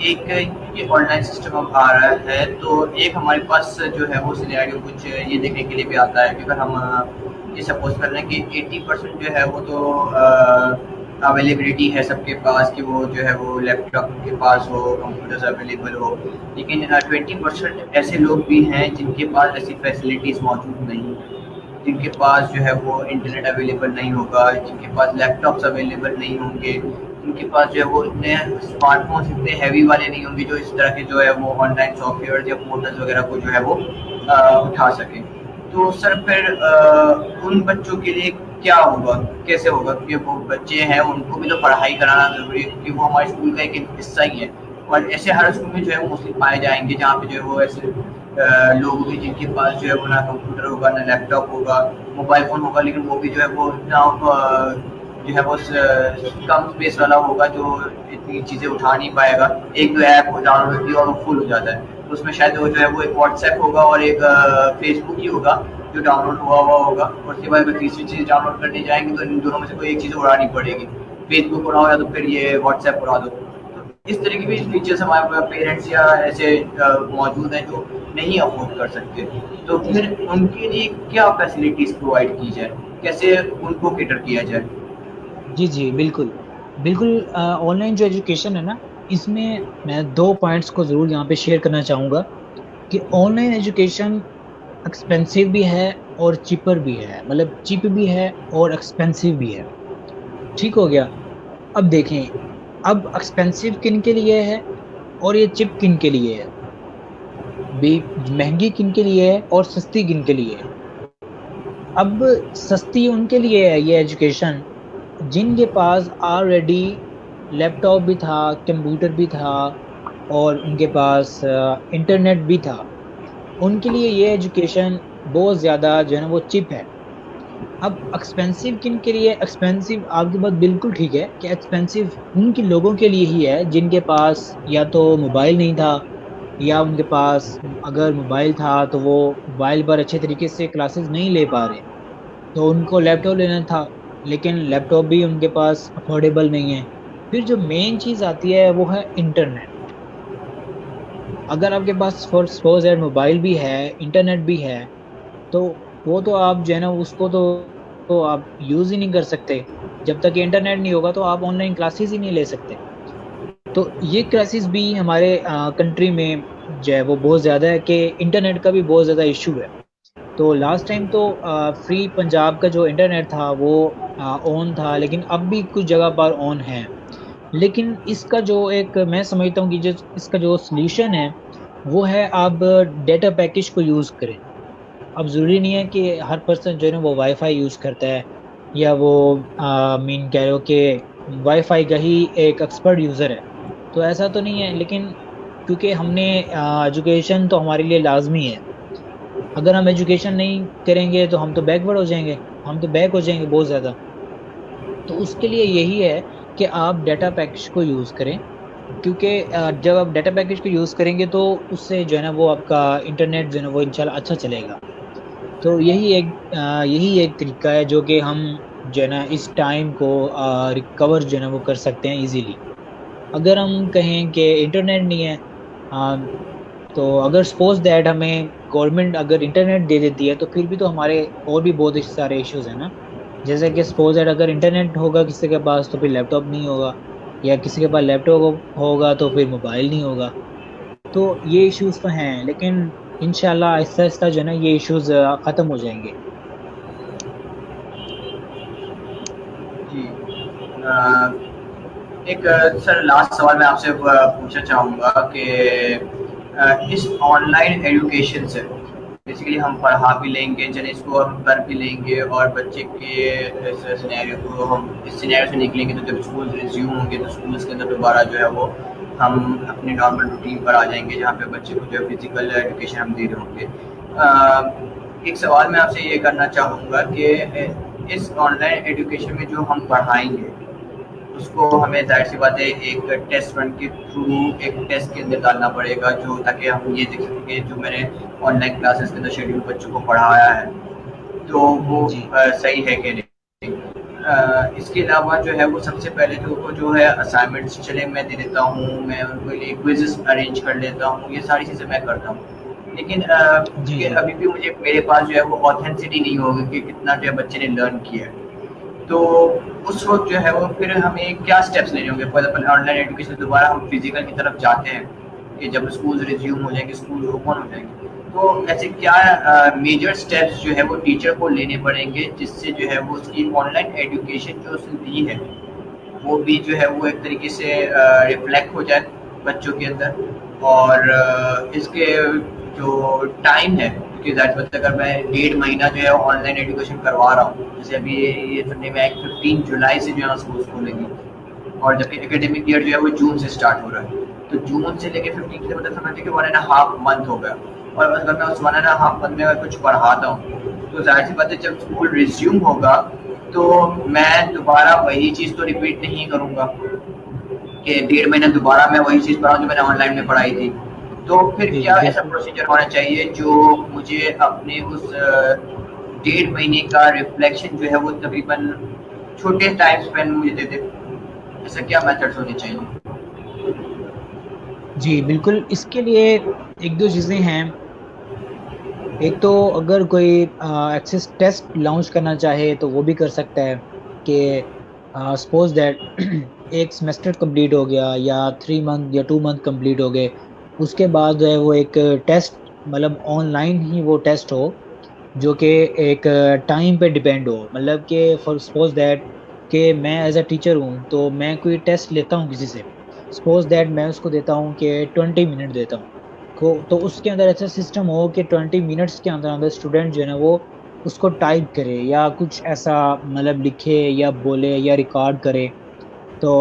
एक ये ऑनलाइन सिस्टम अब आ रहा है, तो एक हमारे पास जो है वो सिनेरियो कुछ ये देखने के लिए भी आता है कि अगर हम ये सपोज़ कर लें कि 80% जो है वो तो अवेलेबिलिटी है सबके पास कि वो जो है वो लैपटॉप उनके पास हो, कंप्यूटर्स अवेलेबल हो। लेकिन 20% ऐसे लोग भी हैं जिनके पास ऐसी फैसिलिटीज़ मौजूद नहीं हैं। जिनके पास जो है वो इंटरनेट अवेलेबल नहीं होगा, जिनके पास लैपटॉप्स अवेलेबल नहीं होंगे, जिनके पास जो है वो इतने स्मार्टफ़ोन्स इतने हैवी वाले नहीं होंगे जो इस तरह के जो है वो ऑनलाइन सॉफ्टवेयर या पोर्टल्स वगैरह को जो है वो उठा सकें। तो सर फिर उन बच्चों के लिए क्या होगा? कैसे होगा? क्योंकि वो बच्चे हैं उनको भी तो पढ़ाई कराना ज़रूरी है क्योंकि वो हमारे स्कूल का एक हिस्सा ही है। और ऐसे हर स्कूल में जो है वो मोस्टली पाए जाएँगे जहाँ पे जो है वो ऐसे लोग होंगे जिनके पास जो है वो ना कंप्यूटर होगा, ना लैपटॉप होगा, मोबाइल फ़ोन होगा लेकिन वो भी जो है वो इतना जो है वो कम स्पेस वाला होगा जो इतनी चीज़ें उठा नहीं पाएगा। एक दो ऐप वो डाउनलोड किया और वो फुल हो जाता है। तो उसमें शायद वो जो है वो एक व्हाट्सएप होगा और एक फेसबुक ही होगा जो डाउनलोड हुआ होगा और उसके बाद अगर तीसरी चीज़ डाउनलोड करने जाएँगे तो इन दोनों में से कोई एक चीज़ उड़ानी पड़ेगी। फेसबुक उड़ाओ या तो फिर ये व्हाट्सएप उड़ा दो। इस तरीके के भी फीचर्स हमारे पेरेंट्स या ऐसे मौजूद हैं जो नहीं अफोर्ड कर सकते। तो फिर उनके लिए क्या फैसिलिटीज़ प्रोवाइड की जाए? कैसे उनको कैटर किया जाए? जी, जी, बिल्कुल। बिल्कुल ऑनलाइन जो एजुकेशन है ना, इसमें मैं 2 पॉइंट्स को ज़रूर यहाँ पे शेयर करना चाहूँगा कि ऑनलाइन एजुकेशन एक्सपेंसिव भी है और चीपर भी है। मतलब चीप भी है और एक्सपेंसिव भी है। ठीक हो गया? अब देखें, अब एक्सपेंसिव किन के लिए है और ये चिप किन के लिए है? बी महँगी किन के लिए है और सस्ती किन के लिए है? अब सस्ती उनके लिए है ये एजुकेशन जिनके पास ऑलरेडी लैपटॉप भी था, कंप्यूटर भी था और उनके पास इंटरनेट भी था। उनके लिए ये एजुकेशन बहुत ज़्यादा जो है ना वो चिप है। अब एक्सपेंसिव किन के लिए? एक्सपेंसिव आपकी बात बिल्कुल ठीक है कि एक्सपेंसिव उनके लोगों के लिए ही है जिनके पास या तो मोबाइल नहीं था या उनके पास अगर मोबाइल था तो वो मोबाइल पर अच्छे तरीके से क्लासेस नहीं ले पा रहे। तो उनको लैपटॉप लेना था, लेकिन लैपटॉप भी उनके पास अफ़ोर्डेबल नहीं है। फिर जो मेन चीज़ आती है वो है इंटरनेट। अगर आपके पास फ़ॉर सपोज़ दैट मोबाइल भी है, इंटरनेट भी है, तो वो तो आप जो है ना उसको तो आप यूज़ ही नहीं कर सकते। जब तक इंटरनेट नहीं होगा तो आप ऑनलाइन क्लासेस ही नहीं ले सकते। तो ये क्लासेस भी हमारे कंट्री में जो है वो बहुत ज़्यादा है कि इंटरनेट का भी बहुत ज़्यादा इशू है। तो लास्ट टाइम तो फ्री पंजाब का जो इंटरनेट था वो ऑन था, लेकिन अब भी कुछ जगह पर ऑन है। लेकिन इसका जो एक मैं समझता हूँ कि जो इसका जो सॉल्यूशन है वो है आप डेटा पैकेज को यूज़ करें। अब ज़रूरी नहीं है कि हर पर्सन जो है ना वो वाईफाई यूज़ करता है, या वो मीन कह रहे हो कि वाईफाई का ही एक एक्सपर्ट यूज़र है। तो ऐसा तो नहीं है, लेकिन क्योंकि हमने एजुकेशन तो हमारे लिए लाजमी है। अगर हम एजुकेशन नहीं करेंगे तो हम तो बैकवर्ड हो जाएंगे, हम तो बैक हो जाएंगे बहुत ज़्यादा। तो उसके लिए यही है कि आप डाटा पैकेज को यूज़ करें, क्योंकि जब आप डाटा पैकेज को यूज़ करेंगे तो उससे जो है ना वो आपका इंटरनेट जो है ना वो इंशाल्लाह अच्छा चलेगा। तो यही एक तरीका है जो कि हम जो है ना इस टाइम को रिकवर जो है ना वो कर सकते हैं इजीली। अगर हम कहें कि इंटरनेट नहीं है, तो अगर सपोज दैट हमें गवर्नमेंट अगर इंटरनेट दे देती है तो फिर भी तो हमारे और भी बहुत सारे इश्यूज हैं ना। जैसे कि सपोज दैट अगर इंटरनेट होगा किसी के पास तो फिर लैपटॉप नहीं होगा, या किसी के पास लैपटॉप होगा तो फिर मोबाइल नहीं होगा। तो ये इश्यूज तो हैं, लेकिन इंशाल्लाह आहिस्ता आहिस्ता जो है ना ये इश्यूज ख़त्म हो जाएंगे। जी। एक सर लास्ट सवाल मैं आपसे पूछना चाहूँगा कि इस ऑनलाइन एजुकेशन से बेसिकली हम पढ़ा भी लेंगे, चलिए इसको हम कर भी लेंगे, और बच्चे के इस सिनेरियो को हम इस सिनेरियो से निकलेंगे तो जब स्कूल रिज्यूम होंगे तो स्कूल्स के अंदर दोबारा जो है वो हम अपनी नॉर्मल रूटीन पर आ जाएंगे, जहाँ पे बच्चे को जो है फिजिकल एजुकेशन हम दे रहे होंगे। एक सवाल मैं आपसे ये करना चाहूँगा कि इस ऑनलाइन एजुकेशन में जो हम पढ़ाएंगे उसको हमें जाहिर सी बात है एक टेस्ट रन के थ्रू एक टेस्ट के अंदर डालना पड़ेगा, जो ताकि हम ये देख सकें कि जो मैंने ऑनलाइन क्लासेस के अंदर शेड्यूल बच्चों को पढ़ाया है तो वो जी सही है कि नहीं। इसके अलावा जो है वो सबसे पहले तो वो जो है असाइनमेंट्स चले मैं दे देता हूँ, मैं उनके लिए क्विज़ेस अरेंज कर लेता हूँ, ये सारी चीज़ें मैं करता हूँ। लेकिन जी कि जी अभी भी मुझे मेरे पास जो है वो ऑथेंटिसिटी नहीं होगी कि कितना जो है बच्चे ने लर्न किया है। तो उस वक्त जो है वो फिर हमें क्या स्टेप्स लेने होंगे। फॉर एग्जाम्पल ऑनलाइन एजुकेशन दोबारा हम फिजिकल की तरफ जाते हैं कि जब स्कूल रिज्यूम हो जाएंगे, स्कूल ओपन हो जाएंगे, तो ऐसे क्या मेजर स्टेप्स जो है वो टीचर को लेने पड़ेंगे जिससे जो है वो उसकी ऑनलाइन एजुकेशन जो उसने दी है वो भी जो है वो एक तरीके से रिफ्लेक्ट हो जाए बच्चों के अंदर। और इसके जो टाइम है, क्योंकि ज़ाहिर सी बात है अगर मैं 1.5 महीना जो है ऑनलाइन एजुकेशन करवा रहा हूँ, जैसे अभी ये सुनने में आया कि 15 जुलाई से जो है स्कूल खोलेंगे, और जबकि एकेडमिक ईयर जो है वो जून से स्टार्ट हो रहा है, तो जून से लेके 15 से मतलब समझते कि 1.5 मंथ हो गया। और अगर मैं उस 1.5 मंथ में अगर कुछ पढ़ाता हूँ तो जाहिर सी बात है जब स्कूल रिज्यूम होगा तो मैं दोबारा वही चीज़ तो रिपीट नहीं करूँगा कि 1.5 महीना दोबारा मैं वही चीज़ पढ़ाऊँ जो मैंने ऑनलाइन में पढ़ाई थी। तो फिर जी क्या ऐसा बिल्कुल। प्रोसीजर होना चाहिए जो मुझे अपने उस 1.5 महीने का रिफ्लेक्शन जो है वो तकरीबन छोटे टाइम स्पेन मुझे दे दे, ऐसा क्या मेथड्स होने चाहिए? जी बिल्कुल, इसके लिए एक दो चीज़ें हैं। एक तो अगर कोई एक्सेस टेस्ट लॉन्च करना चाहे तो वो भी कर सकता है कि सपोज दैट एक सेमेस्टर कंप्लीट हो गया या 3 मंथ या 2 मंथ कंप्लीट हो गए, उसके बाद जो है वो एक टेस्ट, मतलब ऑनलाइन ही वो टेस्ट हो, जो कि एक टाइम पे डिपेंड हो। मतलब कि फॉर सपोज दैट कि मैं एज अ टीचर हूँ तो मैं कोई टेस्ट लेता हूँ किसी से, सपोज दैट मैं उसको देता हूँ कि 20 मिनट देता हूँ को, तो उसके अंदर ऐसा सिस्टम हो कि 20 मिनट्स के अंदर अंदर स्टूडेंट जो है ना वो उसको टाइप करे या कुछ ऐसा मतलब लिखे या बोले या रिकॉर्ड करे। तो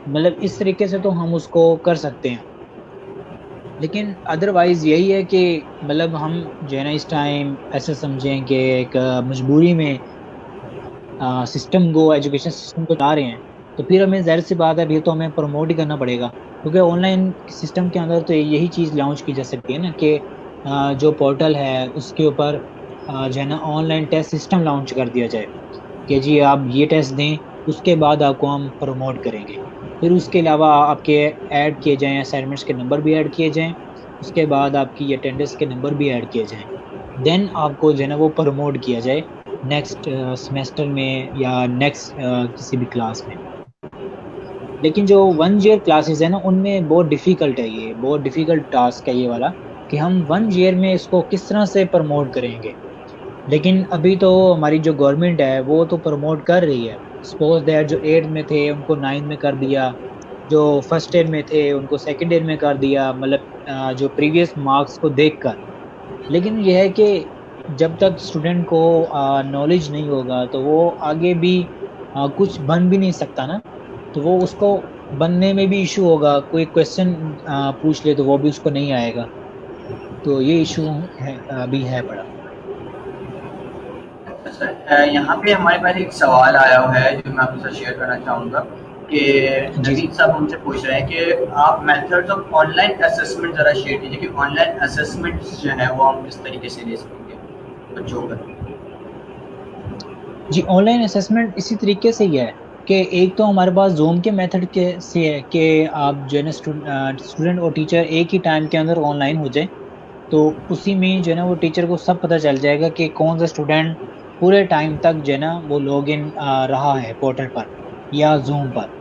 मतलब इस तरीके से तो हम उसको कर सकते हैं। लेकिन अदरवाइज़ यही है कि मतलब हम जो है ना इस टाइम ऐसे समझें कि एक मजबूरी में सिस्टम को, एजुकेशन सिस्टम को ला रहे हैं, तो फिर हमें ज़ाहिर सी बात है फिर तो हमें प्रमोट ही करना पड़ेगा, क्योंकि ऑनलाइन सिस्टम के अंदर तो यही चीज़ लॉन्च की जा सकती है ना कि जो पोर्टल है उसके ऊपर जो है ना ऑनलाइन टेस्ट सिस्टम लॉन्च कर दिया जाए कि जी आप ये टेस्ट दें, उसके बाद आपको हम प्रमोट करेंगे। फिर उसके अलावा आपके ऐड किए जाएँ, असाइनमेंट्स के नंबर भी ऐड किए जाएँ, उसके बाद आपकी अटेंडेंस के नंबर भी ऐड किए जाएँ। देन आपको जो है ना वो प्रमोट किया जाए नेक्स्ट सेमेस्टर में या नेक्स्ट किसी भी क्लास में। लेकिन जो 1 ईयर क्लासेस है ना उनमें बहुत डिफ़िकल्ट है, ये बहुत डिफ़िकल्ट टास्क है ये वाला, कि हम 1 ईयर में इसको किस तरह से प्रमोट करेंगे। लेकिन अभी तो हमारी जो गवर्नमेंट है वो तो प्रमोट कर रही है। सपोज दैट जो 8th में थे उनको 9th में कर दिया, जो फर्स्ट ईयर में थे उनको सेकंड ईयर में कर दिया, मतलब जो प्रीवियस मार्क्स को देखकर। लेकिन यह है कि जब तक स्टूडेंट को नॉलेज नहीं होगा तो वो आगे भी कुछ बन भी नहीं सकता ना। तो वो उसको बनने में भी इशू होगा, कोई क्वेश्चन पूछ ले तो वो भी उसको नहीं आएगा। तो ये इशू है, अभी है बड़ा। सर यहाँ पे हमारे पास एक सवाल आया हुआ है जो मैं आपके साथ शेयर करना चाहूँगा कि जी जी। नवीद साहब हमसे पूछ रहे हैं कि आप मेथड्स ऑफ ऑनलाइन असेसमेंट ज़रा शेयर कीजिए कि ऑनलाइन असेसमेंट जो है वो हम किस तरीके से ले सकेंगे बच्चों का। जी, ऑनलाइन असेसमेंट इसी तरीके से ही है कि एक तो हमारे पास जूम के मेथड के से है कि आप जो है ना स्टूडेंट और टीचर एक ही टाइम के अंदर ऑनलाइन हो जाए। तो उसी में जो है ना वो टीचर को सब पता चल जाएगा कि कौन सा स्टूडेंट पूरे टाइम तक जो है ना वो लॉग इन रहा है पोर्टल पर या जूम पर।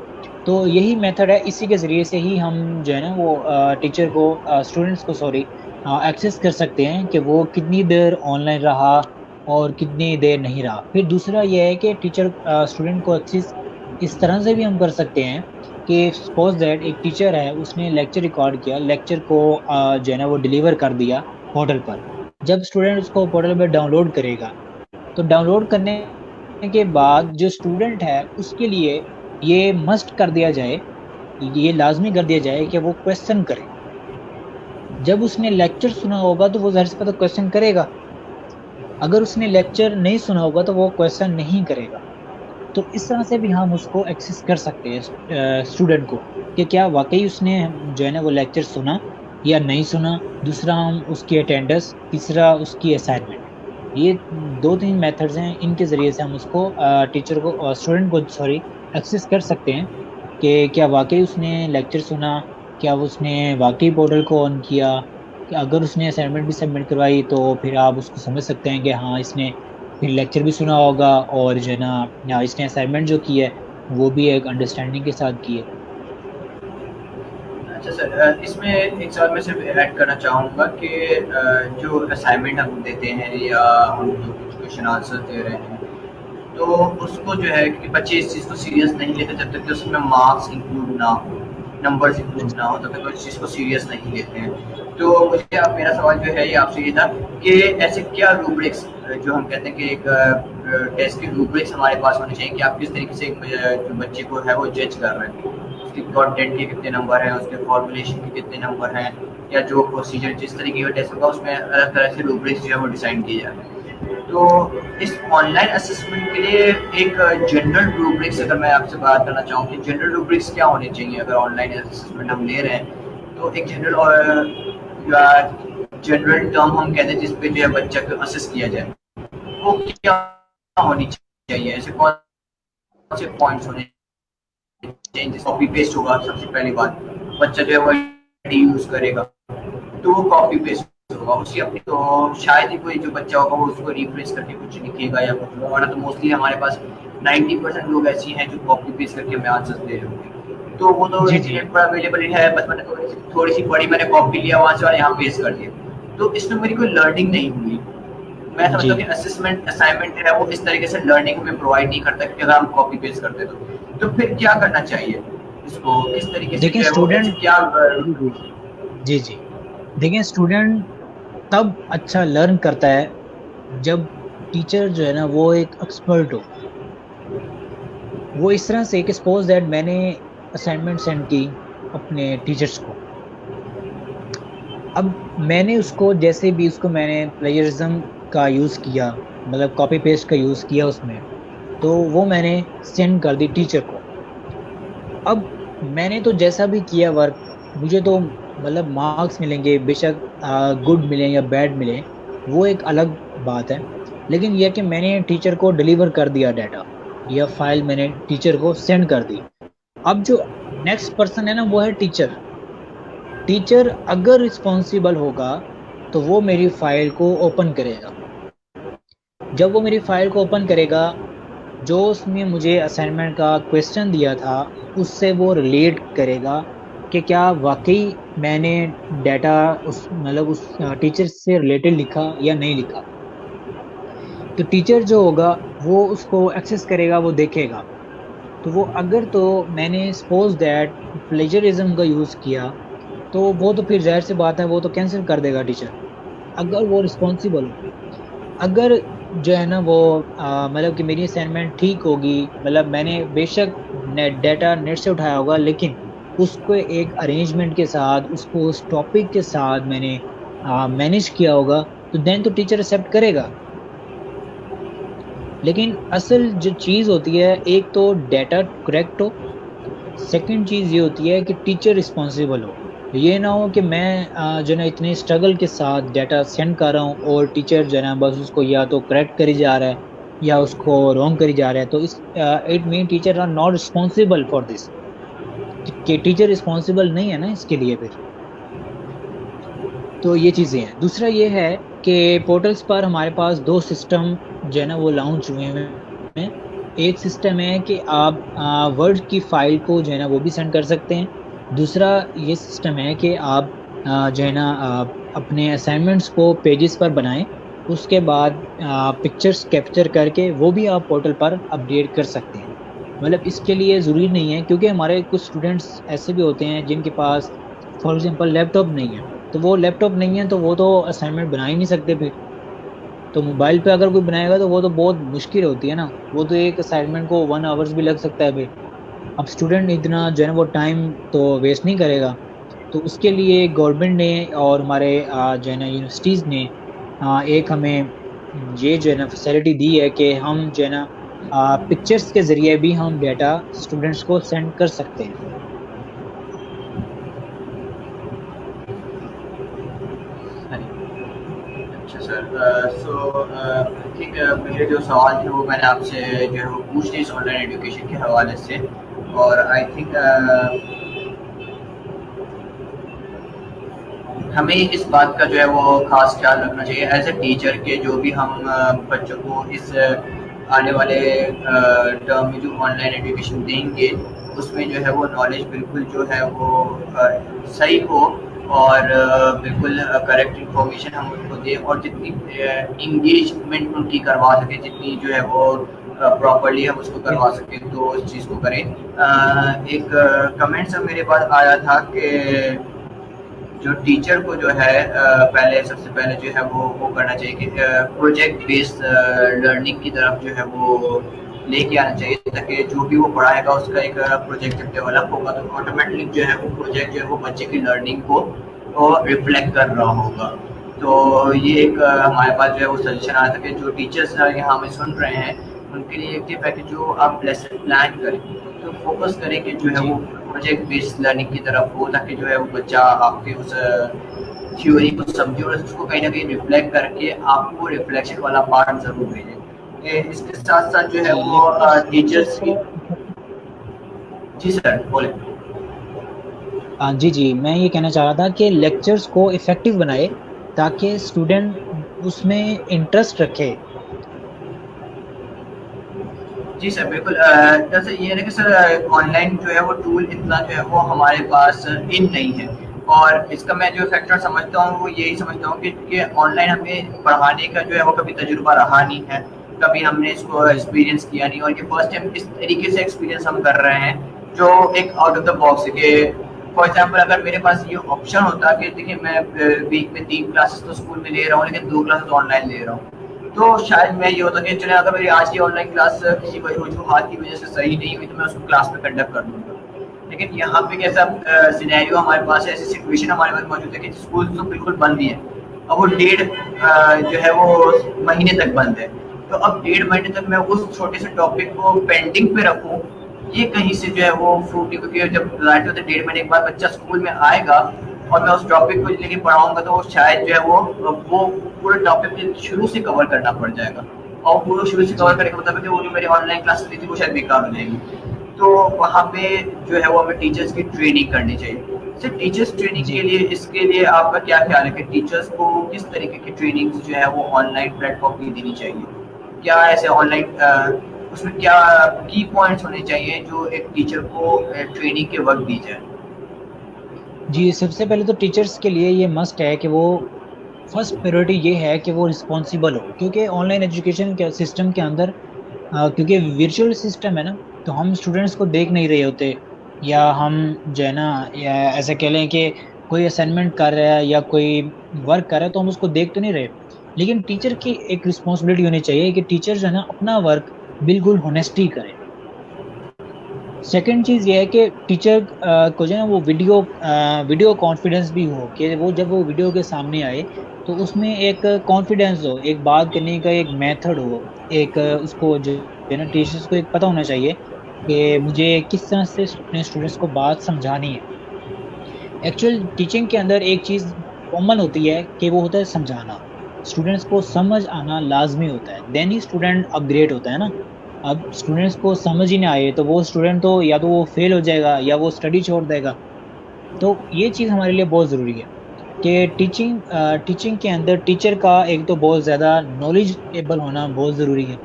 तो यही मेथड है, इसी के ज़रिए से ही हम जो है ना वो टीचर को स्टूडेंट्स को सॉरी एक्सेस कर सकते हैं कि वो कितनी देर ऑनलाइन रहा और कितनी देर नहीं रहा। फिर दूसरा ये है कि टीचर स्टूडेंट को एक्सेस इस तरह से भी हम कर सकते हैं कि सपोज दैट एक टीचर है, उसने लेक्चर रिकॉर्ड किया, लेक्चर को जो है ना वो डिलीवर कर दिया पोर्टल पर। जब स्टूडेंट उसको पोर्टल पर डाउनलोड करेगा तो डाउनलोड करने के बाद जो स्टूडेंट है उसके लिए ये मस्ट कर दिया जाए, ये लाजमी कर दिया जाए कि वो क्वेश्चन करे। जब उसने लेक्चर सुना होगा तो वो ज़ाहिर सी बात है क्वेश्चन करेगा। अगर उसने लेक्चर नहीं सुना होगा तो वो क्वेश्चन नहीं करेगा। तो इस तरह से भी हम उसको एक्सेस कर सकते हैं स्टूडेंट को कि क्या वाकई उसने जो है ना वो लेक्चर सुना या नहीं सुना। दूसरा हम उसकी अटेंडेंस, तीसरा उसकी असाइनमेंट। ये 2-3 मेथड्स हैं, इनके ज़रिए से हम उसको टीचर को स्टूडेंट को सॉरी एक्सेस कर सकते हैं कि क्या वाकई उसने लेक्चर सुना, क्या उसने वाकई पोर्टल को ऑन किया। कि अगर उसने असाइनमेंट भी सबमिट करवाई तो फिर आप उसको समझ सकते हैं कि हाँ इसने फिर लेक्चर भी सुना होगा और जो है ना या इसने असाइनमेंट जो की है वो भी एक अंडरस्टैंडिंग के साथ की है। अच्छा सर, इसमें एक सवाल मैं सिर्फ ऐड करना चाहूँगा कि जो असाइनमेंट हम देते हैं या हम जो कुछ क्वेश्चन आंसर दे रहे हैं तो उसको जो है कि बच्चे इस चीज़ को सीरियस नहीं लेते जब तक कि उसमें मार्क्स इंक्लूड ना हो, नंबर्स इंक्लूड ना हो, तब तक वो इस चीज़ को सीरियस नहीं लेते हैं। तो मुझे अब मेरा सवाल जो है ये आपसे ये था कि ऐसे क्या रूब्रिक्स जो हम कहते हैं कि एक टेस्ट की रूब्रिक्स हमारे पास होने चाहिए कि आप किस तरीके से जो बच्चे को है वो जज कर रहे हैं, उसके कंटेंट के कितने नंबर हैं, उसके फॉर्मुलेशन के कितने नंबर हैं, या जो प्रोसीजर जिस तरीके का टेस्ट होगा उसमें अलग तरह से रूब्रिक्स जो है वो डिसाइड किए जाते हैं। तो इस ऑनलाइन असेसमेंट के लिए एक जनरल रूब्रिक्स अगर मैं आपसे बात करना चाहूँ कि जनरल रूब्रिक्स क्या होने चाहिए अगर ऑनलाइन असेसमेंट हम ले रहे हैं। तो एक जनरल टर्म हम कहते हैं जिसपे जो है बच्चा को असेस किया जाए वो क्या होनी चाहिए, ऐसे कौन से पॉइंट्स होने चाहिए। कॉपी पेस्ट होगा सबसे पहली बात, बच्चा जो है वो यूज करेगा तो वो कॉपी पेस्ट होगा उसकी अपनी। तो शायद ही कोई जो बच्चा होगा वो उसको रिफ्रेश करके कुछ लिखेगा या कुछ होगा, वरना तो मोस्टली हमारे पास 90% लोग ऐसी हैं जो कॉपी पेस्ट करके हमें आंसर्स दे रहे होंगे। तो वो तो जी जी। इंटरनेट पर अवेलेबल ही है, बस मैंने थोड़ी सी पढ़ी, मैंने कॉपी लिया वहाँ से और यहाँ पेस्ट कर दिया, तो इसमें मेरी कोई लर्निंग नहीं हुई। मैं समझता जी हूँ कि असेसमेंट असाइनमेंट है वो इस तरीके से लर्निंग हमें प्रोवाइड नहीं करता कि अगर हम कॉपी पेस्ट करते तो फिर क्या करना चाहिए, इसको किस तरीके से देखिए जो है वो ऐसे स्टूडेंट, क्या जी जी जी जी, देखिए स्टूडेंट तब अच्छा लर्न करता है जब टीचर जो है ना वो एक एक्सपर्ट हो। वो इस तरह से कि सपोज दैट मैंने असाइनमेंट सेंड की अपने टीचर्स को। अब मैंने उसको जैसे भी उसको मैंने प्लेजरिज्म का यूज़ किया, मतलब कॉपी पेस्ट का यूज़ किया उसमें, तो वो मैंने सेंड कर दी टीचर को। अब मैंने तो जैसा भी किया वर्क, मुझे तो मतलब मार्क्स मिलेंगे, बेशक गुड मिले या बैड मिले, वो एक अलग बात है। लेकिन यह कि मैंने टीचर को डिलीवर कर दिया डाटा या फाइल, मैंने टीचर को सेंड कर दी। अब जो नेक्स्ट पर्सन है ना वो है टीचर। टीचर अगर रिस्पॉन्सिबल होगा तो वो मेरी फाइल को ओपन करेगा। जब वो मेरी फाइल को ओपन करेगा, जो उसमें मुझे असाइनमेंट का क्वेश्चन दिया था उससे वो रिलेट करेगा कि क्या वाकई मैंने डाटा उस मतलब उस टीचर से रिलेटेड लिखा या नहीं लिखा। तो टीचर जो होगा वो उसको एक्सेस करेगा, वो देखेगा। तो वो अगर तो मैंने सपोज दैट प्लेजरिज्म का यूज़ किया, तो वो तो फिर जाहिर सी बात है वो तो कैंसिल कर देगा टीचर, अगर वो रिस्पॉन्सिबल हो। अगर जो है ना वो मतलब कि मेरी असाइनमेंट ठीक होगी, मतलब मैंने बेशक नेट डाटा नेट से उठाया होगा, लेकिन उसको एक अरेंजमेंट के साथ, उसको उस टॉपिक के साथ मैंने मैनेज किया होगा, तो देन तो टीचर एक्सेप्ट करेगा। लेकिन असल जो चीज़ होती है, एक तो डाटा करेक्ट हो, सेकंड चीज़ ये होती है कि टीचर रिस्पॉन्सिबल हो। ये ना हो कि मैं जो है ना इतने स्ट्रगल के साथ डाटा सेंड कर रहा हूँ और टीचर जो है ना बस उसको या तो करेक्ट करी जा रहा है या उसको रॉन्ग करी जा रहा है। तो इस it mean teacher are not responsible for this, कि टीचर रिस्पॉन्सिबल नहीं है ना इसके लिए फिर। तो ये चीज़ें हैं। दूसरा ये है कि पोर्टल्स पर हमारे पास दो सिस्टम जो है ना वो लॉन्च हुए हैं। एक सिस्टम है कि आप वर्ड की फाइल को जो है ना वो भी सेंड कर सकते हैं। दूसरा ये सिस्टम है कि आप जो है ना अपने असाइनमेंट्स को पेजेस पर बनाएं, उसके बाद पिक्चर्स कैप्चर करके वो भी आप पोर्टल पर अपडेट कर सकते हैं। मतलब इसके लिए ज़रूरी नहीं है, क्योंकि हमारे कुछ स्टूडेंट्स ऐसे भी होते हैं जिनके पास फॉर एग्जांपल लैपटॉप नहीं है। तो वो लैपटॉप नहीं है तो वो तो असाइनमेंट बना ही नहीं सकते फिर। तो मोबाइल पे अगर कोई बनाएगा तो वो तो बहुत मुश्किल होती है ना, वो तो एक असाइनमेंट को 1 आवर्स भी लग सकता है फिर। अब स्टूडेंट इतना जो है ना वो टाइम तो वेस्ट नहीं करेगा। तो उसके लिए गवर्नमेंट ने और हमारे जो है ना यूनिवर्सिटीज़ ने एक हमें ये जो है ना फैसिलिटी दी है कि हम जो है ना पिक्चर्स के ज़रिए भी हम डाटा स्टूडेंट्स को सेंड कर सकते हैं। हाँ जी। अच्छा सर, सो आई थिंक मेरे जो सवाल थे वो मैंने आपसे जो है वो पूछ लिए इस ऑनलाइन एजुकेशन के हवाले से। और आई थिंक हमें इस बात का जो है वो खास ख्याल रखना चाहिए एज ए टीचर के, जो भी हम बच्चों को इस आने वाले टर्म में जो ऑनलाइन एजुकेशन देंगे उसमें जो है वो नॉलेज बिल्कुल जो है वो सही हो और बिल्कुल करेक्ट इंफॉर्मेशन हम उनको दें और जितनी इंगेजमेंट उनकी करवा सके, जितनी जो है वो प्रॉपरली हम उसको करवा सकें तो इस चीज़ को करें। एक कमेंट सब मेरे पास आया था कि जो टीचर को जो है पहले सबसे पहले जो है वो करना चाहिए कि प्रोजेक्ट बेस्ड लर्निंग की तरफ जो है वो लेके आना चाहिए, ताकि जो भी वो पढ़ाएगा उसका एक प्रोजेक्ट जब डेवलप होगा तो ऑटोमेटिकली जो है वो प्रोजेक्ट जो है वो बच्चे की लर्निंग को रिफ्लेक्ट कर रहा होगा। तो ये एक हमारे पास जो है वो सजेशन आया था कि जो टीचर्स यहाँ हमें सुन रहे हैं उनके लिए एक टिप है कि जो आप लेसन प्लान करें तो फोकस करें कि जो है जी वो प्रोजेक्ट बेस्ड लर्निंग की तरफ हो, ताकि जो है वो बच्चा आपके उस थ्योरी को समझे और उसको कहीं ना कहीं रिफ्लेक्ट करके आपको रिफ्लेक्शन वाला पार्ट जरूर भेजे। इसके साथ साथ जो है जी वो लेक्चर्स टीचर्स की। को। जी सर बोले। जी जी, मैं ये कहना चाह रहा था कि लेक्चर्स को इफ़ेक्टिव बनाए ताकि स्टूडेंट उसमें इंटरेस्ट रखे। जी सर बिल्कुल। जैसे ये है ना कि सर ऑनलाइन जो है वो टूल इतना जो है वो हमारे पास इन नहीं है, और इसका मैं जो फैक्टर समझता हूँ वो यही समझता हूँ कि ऑनलाइन हमें पढ़ाने का जो है वो कभी तजुर्बा रहा नहीं है, कभी हमने इसको एक्सपीरियंस किया नहीं, और ये फर्स्ट टाइम इस तरीके से एक्सपीरियंस हम कर रहे हैं जो एक आउट ऑफ द बॉक्स है। कि फॉर एग्जाम्पल अगर मेरे पास ये ऑप्शन होता कि देखिए मैं वीक में 3 क्लासेस तो स्कूल में ले रहा हूँ लेकिन 2 क्लासेस ऑनलाइन ले रहा हूँ, तो शायद मैं ये होता कि चले अगर मेरी आज की ऑनलाइन क्लास किसी वजूहत की वजह से सही नहीं हुई तो मैं उसको क्लास में कंडक्ट कर दूंगा। लेकिन यहाँ पे कैसा सिनेरियो हमारे पास है, ऐसी सिचुएशन हमारे पास मौजूद है कि स्कूल तो बिल्कुल बंद ही है, अब वो डेढ़ जो है वो महीने तक बंद है। तो अब 1.5 महीने तक मैं उस छोटे से टॉपिक को पेंडिंग पे रखूँ, ये कहीं से जो है वो फ्रूटी, क्योंकि जब जाहिर होता है 1.5 महीने के बाद बच्चा स्कूल में आएगा और मैं उस टॉपिक को लेके पढ़ाऊंगा तो वो शायद जो है वो पूरे टॉपिक शुरू से कवर करना पड़ जाएगा, और पूरा शुरू से कवर जी करने का मतलब है कि वो जो मेरी ऑनलाइन क्लास ली थी वो शायद बेकार हो जाएगी। तो वहाँ पे जो है वो हमें टीचर्स की ट्रेनिंग करनी चाहिए। सिर्फ टीचर्स ट्रेनिंग जी के लिए, इसके लिए आपका क्या ख्याल है कि टीचर्स को किस तरीके की ट्रेनिंग जो है वो ऑनलाइन प्लेटफॉर्म की देनी चाहिए? क्या ऐसे ऑनलाइन उसमें क्या की पॉइंट्स होने चाहिए जो एक टीचर को ट्रेनिंग के वक्त दी जाए? जी, सबसे पहले तो टीचर्स के लिए ये मस्ट है कि वो फर्स्ट प्रायोरिटी ये है कि वो रिस्पॉन्सिबल हो, क्योंकि ऑनलाइन एजुकेशन के सिस्टम के अंदर क्योंकि वर्चुअल सिस्टम है ना, तो हम स्टूडेंट्स को देख नहीं रहे होते, या हम जो है ना, या ऐसा कह लें कि कोई असाइनमेंट कर रहा है या कोई वर्क कर रहा है तो हम उसको देख तो नहीं रहे। लेकिन टीचर की एक रिस्पॉन्सिबिलिटी होनी चाहिए कि टीचर जो है ना अपना वर्क बिल्कुल होनेस्टी करे। सेकंड चीज़ ये है कि टीचर को जो है ना वो वीडियो कॉन्फिडेंस भी हो, कि वो जब वो वीडियो के सामने आए तो उसमें एक कॉन्फिडेंस हो, एक बात करने का एक मेथड हो, एक उसको जो है ना टीचर्स को एक पता होना चाहिए कि मुझे किस तरह से अपने स्टूडेंट्स को बात समझानी है। एक्चुअल टीचिंग के अंदर एक चीज़ कॉमन होती है कि वो होता है समझाना। स्टूडेंट्स को समझ आना लाजमी होता है, देन ही स्टूडेंट अपग्रेड होता है ना। अब स्टूडेंट्स को समझ ही नहीं आए तो वो स्टूडेंट तो या तो वो फेल हो जाएगा या वो स्टडी छोड़ देगा। तो ये चीज़ हमारे लिए बहुत ज़रूरी है कि टीचिंग के अंदर टीचर का एक तो बहुत ज़्यादा नॉलेजेबल होना बहुत ज़रूरी है।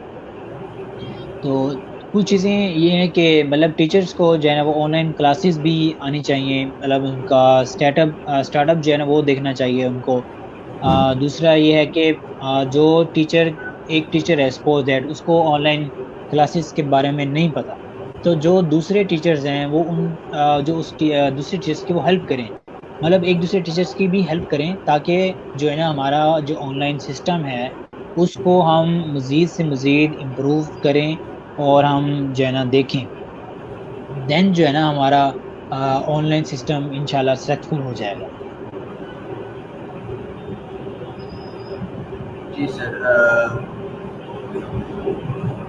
तो कुछ चीज़ें ये हैं कि मतलब टीचर्स को जो है ना वो ऑनलाइन क्लासेस भी आनी चाहिए, मतलब उनका स्टार्टअप जो है ना वो देखना चाहिए उनको। दूसरा ये है कि जो टीचर एक टीचर है सपोज दैट उसको ऑनलाइन क्लासेस के बारे में नहीं पता, तो जो दूसरे टीचर्स हैं वो जो दूसरे टीचर्स की वो हेल्प करें, मतलब एक दूसरे टीचर्स की भी हेल्प करें, ताकि जो है ना हमारा जो ऑनलाइन सिस्टम है उसको हम मज़ीद से मज़ीद इम्प्रूव करें और हम जो है ना देखें, देन जो है ना हमारा ऑनलाइन सिस्टम इंशाल्लाह सक्सेसफुल हो जाएगा। जी सर,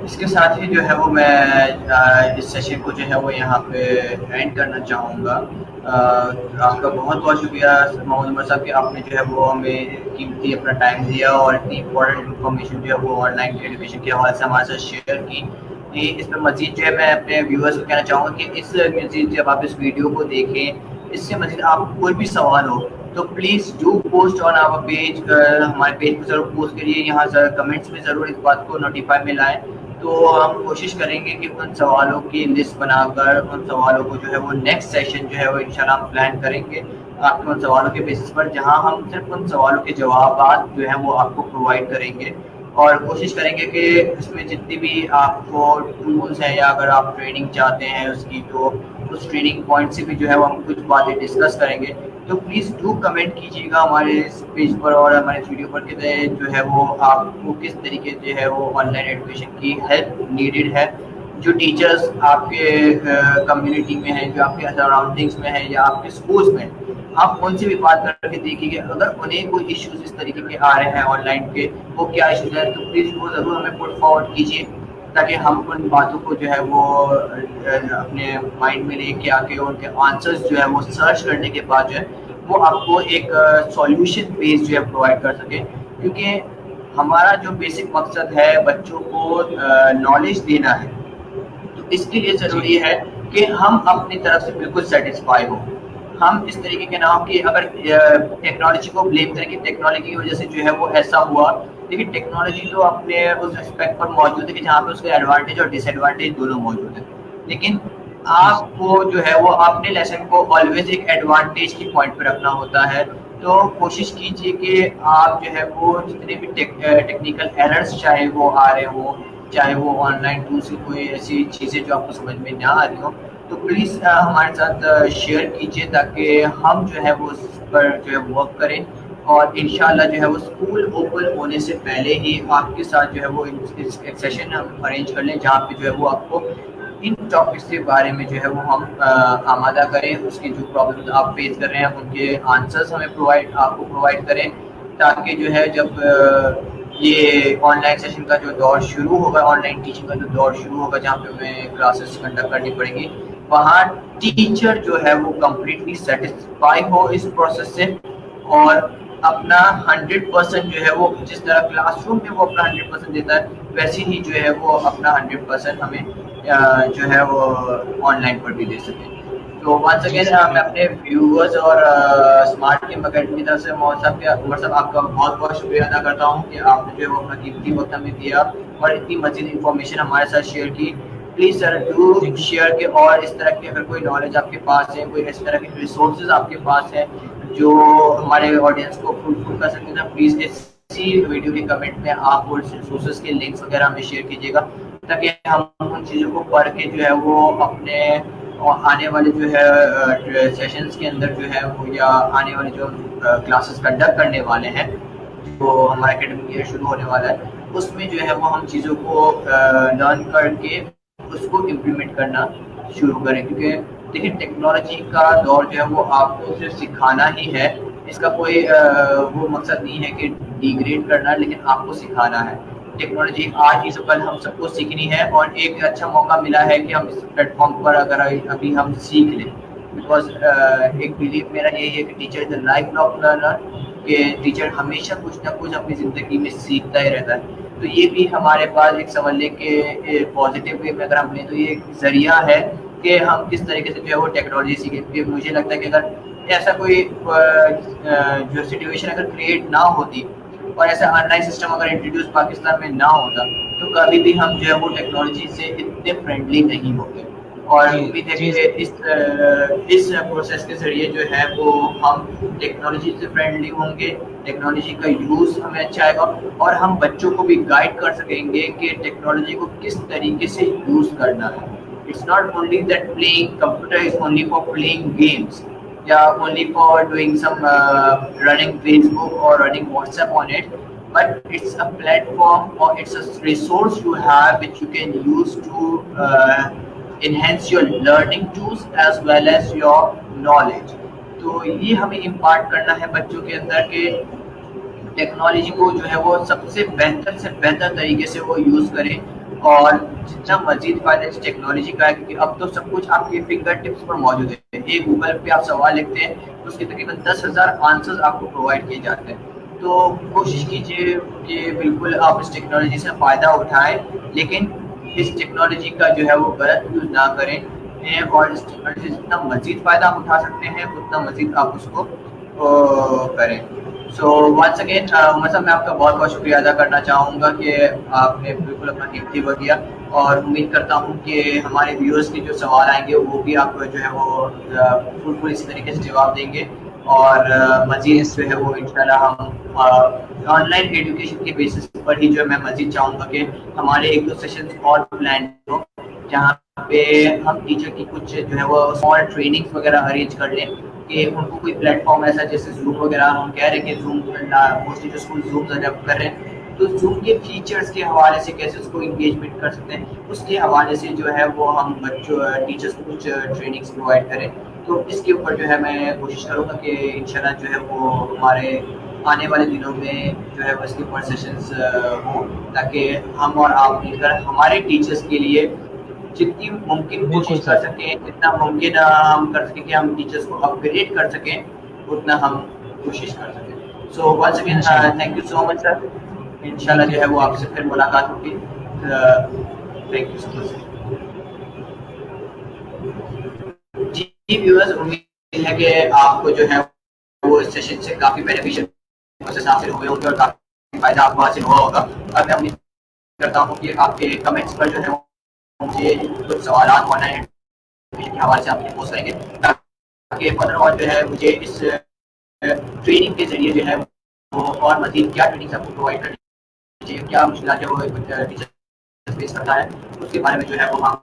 इसके साथ ही जो है वो मैं इस सेशन को जो है वो यहाँ पे एंड करना चाहूँगा। आपका बहुत बहुत शुक्रिया मोहम्मद उमर साहब कि आपने जो है वो हमें कीमती अपना टाइम दिया और इतनी इम्पोर्टेंट इन्फॉर्मेशन जो है वो ऑनलाइन एजुकेशन के हवाले से हमारे साथ शेयर की। इसमें मजीद जो है मैं अपने व्यूअर्स को कहना चाहूँगा कि इस मजीद जब आप इस वीडियो को देखें, इससे मजीद आपको कोई भी सवाल हो तो please do post on our page, हमारे पेज पर ज़रूर पोस्ट करिए, यहाँ कमेंट्स में ज़रूर इस बात को नोटिफाई में लाएँ। तो हम कोशिश करेंगे कि उन सवालों की लिस्ट बनाकर उन सवालों को जो है वो नेक्स्ट सेशन जो है वो इंशाल्लाह हम प्लान करेंगे आपके उन सवालों के बेसिस पर, जहां हम सिर्फ उन सवालों के जवाब जो है वो आपको प्रोवाइड करेंगे। और कोशिश करेंगे कि इसमें जितनी भी आपको टूल्स हैं या अगर आप ट्रेनिंग चाहते हैं उसकी, तो उस ट्रेनिंग पॉइंट से भी जो है वो हम कुछ बातें डिस्कस करेंगे। तो प्लीज़ डू कमेंट कीजिएगा हमारे इस पेज पर और हमारे इस वीडियो पर कि जो है वो आपको किस तरीके से जो है वो ऑनलाइन एजुकेशन की हेल्प नीडेड है। जो टीचर्स आपके कम्युनिटी में हैं, जो आपके सराउंडिंग्स में हैं या आपके स्कूल्स में, आप उनसे भी बात करके देखिए कि अगर उन्हें कोई इश्यूज इस तरीके के आ रहे हैं ऑनलाइन के, वो क्या इश्यूज है, तो प्लीज़ वो ज़रूर हमें पुट फॉरवर्ड कीजिए, ताकि हम उन बातों को जो है वो अपने माइंड में लेके आके उनके आंसर्स जो है वो सर्च करने के बाद जो है वो आपको एक सॉल्यूशन बेस्ड जो है प्रोवाइड कर सके। क्योंकि हमारा जो बेसिक मकसद है बच्चों को नॉलेज देना है, तो इसके लिए जी ज़रूरी है कि हम अपनी तरफ से बिल्कुल सेटिस्फाई हो। हम इस तरीके के ना हो कि अगर टेक्नोलॉजी को ब्लेम करें कि टेक्नोलॉजी की वजह से जो है वो ऐसा हुआ, लेकिन टेक्नोलॉजी तो अपने उस एस्पेक्ट पर मौजूद है कि जहाँ पे उसके एडवांटेज और डिसएडवांटेज दोनों मौजूद है। लेकिन जी आपको जो है वो अपने लेसन को ऑलवेज एक एडवांटेज की पॉइंट पे रखना होता है। तो कोशिश कीजिए कि आप जो है वो जितने भी टेक्निकल एरर्स चाहे वो आ रहे हो, चाहे वो ऑनलाइन टूल्स की कोई ऐसी चीज़ें जो आपको समझ में ना आ रही हो, तो प्लीज़ हमारे साथ शेयर कीजिए, ताकि हम जो है वो उस पर जो है वर्क करें और इंशाल्लाह जो है वो स्कूल ओपन होने से पहले ही आपके साथ जो है वो इस एक सेशन हम अरेंज कर लें, जहाँ पे जो है वो आपको इन टॉपिक्स के बारे में जो है वो हम आमादा करें, उसकी जो प्रॉब्लम्स आप फेस कर रहे हैं उनके आंसर्स हमें आपको प्रोवाइड करें, ताकि जो है जब ये ऑनलाइन सेशन का जो दौर शुरू होगा, ऑनलाइन टीचिंग का जो दौर शुरू होगा जहाँ पे हमें क्लासेस कंडक्ट करनी पड़ेगी, वहाँ टीचर जो है वो कम्प्लीटली सेटिस्फाई हो इस प्रोसेस से और अपना 100% जो है वो जिस तरह क्लासरूम में वो अपना 100% देता है, वैसे ही जो है वो अपना 100% हमें जो है वो ऑनलाइन पर भी दे सके। तो वंस जी अगेन सर मैं बिल्कुल। अपने व्यूअर्स और स्मार्ट टीम अकेडमी की तरफ से उमर साहब आपका बहुत बहुत शुक्रिया अदा करता हूँ कि आपने जो है वो अपना कीमती वक्त हमें दिया और इतनी मजीद इंफॉर्मेशन हमारे साथ शेयर की। Please sir do thank you. Share के, और इस तरह की अगर कोई नॉलेज आपके पास है, कोई इस तरह के रिसोर्सेज आपके पास है जो हमारे ऑडियंस को फ्रूटफुल कर सकते हैं ना, प्लीज इसी वीडियो के कमेंट में आप वो रिसोर्सेज के लिंक्स वगैरह हमें शेयर कीजिएगा, ताकि हम उन चीज़ों को पढ़ के जो है वो अपने आने वाले जो है सेशंस के अंदर जो है वो, या आने वाले जो क्लासेस कंडक्ट करने वाले हैं, जो हमारा एकेडमिक ईयर शुरू होने वाला है, उसमें जो है वो हम चीज़ों को लर्न करके उसको इम्प्लीमेंट करना शुरू करें। क्योंकि देखिए टेक्नोलॉजी का दौर जो है वो आपको सिर्फ सिखाना ही है, इसका कोई वो मकसद नहीं है कि डिग्रेड करना, लेकिन आपको सिखाना है। टेक्नोलॉजी आज ही तो कल हम सबको सीखनी है, और एक अच्छा मौका मिला है कि हम इस प्लेटफॉर्म पर अगर अभी हम सीख लें, बिकॉज एक बिलीव मेरा यही है कि teacher is the life long learner, कि टीचर हमेशा कुछ ना कुछ अपनी ज़िंदगी में सीखता ही रहता है। तो ये भी हमारे पास एक समझ लें कि पॉजिटिव वे में अगर हम लें तो ये एक ज़रिया है कि हम किस तरीके से जो है वो टेक्नोलॉजी सीखें। क्योंकि मुझे लगता है कि अगर ऐसा कोई जो सिचुएशन अगर क्रिएट ना होती, और ऐसा ऑनलाइन सिस्टम अगर इंट्रोड्यूस पाकिस्तान में ना होता, तो कभी भी हम जो है वो टेक्नोलॉजी से इतने फ्रेंडली नहीं होते। और जी उम्मीद है जी कि इस प्रोसेस के ज़रिए जो है वो हम टेक्नोलॉजी से फ्रेंडली होंगे, टेक्नोलॉजी का यूज़ हमें अच्छा आएगा, और हम बच्चों को भी गाइड कर सकेंगे कि टेक्नोलॉजी को किस तरीके से यूज़ करना है। It's not only that playing computer is only for playing games, या only for doing some running Facebook or running WhatsApp on it, but it's a platform or it's a resource you have which you can use to enhance your learning tools as well as your knowledge। तो ये हमें impart करना है बच्चों के अंदर के technology को जो है वो सबसे बेहतर से बेहतर तरीके से वो यूज़ करें, और जितना मजीद फायदा इस टेक्नोलॉजी का है, क्योंकि अब तो सब कुछ आपके फिंगर टिप्स पर मौजूद है। एक गूगल पे आप सवाल लिखते हैं तो उसके तकरीबन 10,000 आंसर्स आपको प्रोवाइड किए जाते हैं। तो कोशिश कीजिए कि बिल्कुल आप इस टेक्नोलॉजी से फ़ायदा उठाएं, लेकिन इस टेक्नोलॉजी का जो है वो गलत यूज़ ना करें, और इस टेक्नोलॉजी से जितना मजीद फ़ायदा आप उठा सकते हैं उतना मजीद आप उसको करें। सो वंस अगेन उमर साहब, मैं आपका बहुत बहुत शुक्रिया अदा करना चाहूँगा कि आपने बिल्कुल अपना कीमती वक्त दिया, और उम्मीद करता हूँ कि हमारे व्यूअर्स के जो सवाल आएंगे वो भी आप जो है वो फुल इसी तरीके से जवाब देंगे, और मज़ीद यस जो है वो इंशाल्लाह हम ऑनलाइन एजुकेशन के बेसिस पर ही जो है मैं मज़ीद चाहूँगा कि हमारे एक दो सेशन और प्लान हो, जहाँ पे हम टीचर की कुछ जो है वो स्मॉल ट्रेनिंग्स वगैरह अरेंज कर लें, कि उनको कोई प्लेटफॉर्म ऐसा जैसे जूम वगैरह, हम कह रहे हैं कि जूम मोस्टली जो स्कूल जूम अडॉप्ट कर रहे हैं, तो जूम के फीचर्स के हवाले से कैसे उसको इंगेजमेंट कर सकते हैं, उसके हवाले से जो है वो हम बच्चों टीचर्स को कुछ ट्रेनिंग्स प्रोवाइड करें। तो इसके ऊपर जो है मैं कोशिश करूँगा कि इंशाल्लाह जो है वो हमारे आने वाले दिनों में जो है वो इसके ऊपर सेशंस हों, ताकि हम और आप मिलकर हमारे टीचर्स के लिए जितनी मुमकिन बिल्कुल कोशिश कर सर। सकें, जितना मुमकिन हम कर सकें कि हम टीचर्स को अपग्रेड कर सकें, उतना हम कोशिश कर सकें। सो वंस अगेन इंशाल्लाह। Thank you so much sir. इंशाल्लाह थैंक जो यू है वो थैंक आपसे यू। फिर मुलाकात होगी। Thank you so much. जी व्यूअर्स, उम्मीद है कि आपको जो है वो इस सेशन से काफ़ी बेनिफिशियल प्रोसेस हासिल हुए होंगे, और काफ़ी फ़ायदा आपको हासिल हुआ होगा। अब मैं उम्मीद करता हूँ कि आपके कमेंट्स पर जो है मुझे कुछ सवाल ऑनलाइन के हवाले से आप मुझे पोस्ट करेंगे, ताकि फर्दर और जो है मुझे इस ट्रेनिंग के ज़रिए जो है वो और मज़ीद क्या ट्रेनिंग्स आपको प्रोवाइड करनी चाहिए, क्या मुश्किलात जो है वो टीचर फेस करता है, उसके बारे में जो है वो हम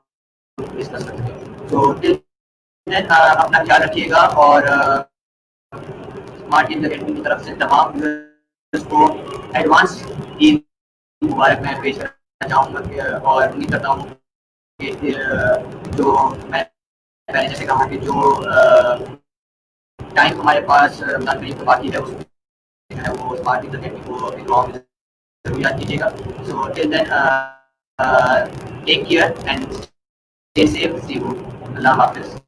डिस्कस कर सकते हैं। तो टिल देन अपना ख्याल रखिएगा, और स्मार्ट इंडिया अकेडमी की तरफ से तमाम व्यूअर्स को एडवांस ईद मुबारक मैं पेश करना चाहूँगा, और उम्मीद करता हूँ कि जो मैं पहले जैसे कहा कि जो टाइम हमारे पास रमज़ान शरीफ का बाकी है, उसमें जो है वो स्मार्ट इंडिया अकेडमी को अपनी दुआओं में ज़रूर याद कीजिएगा। So till then take care and stay safe, see you, अल्लाह हाफ़िज़।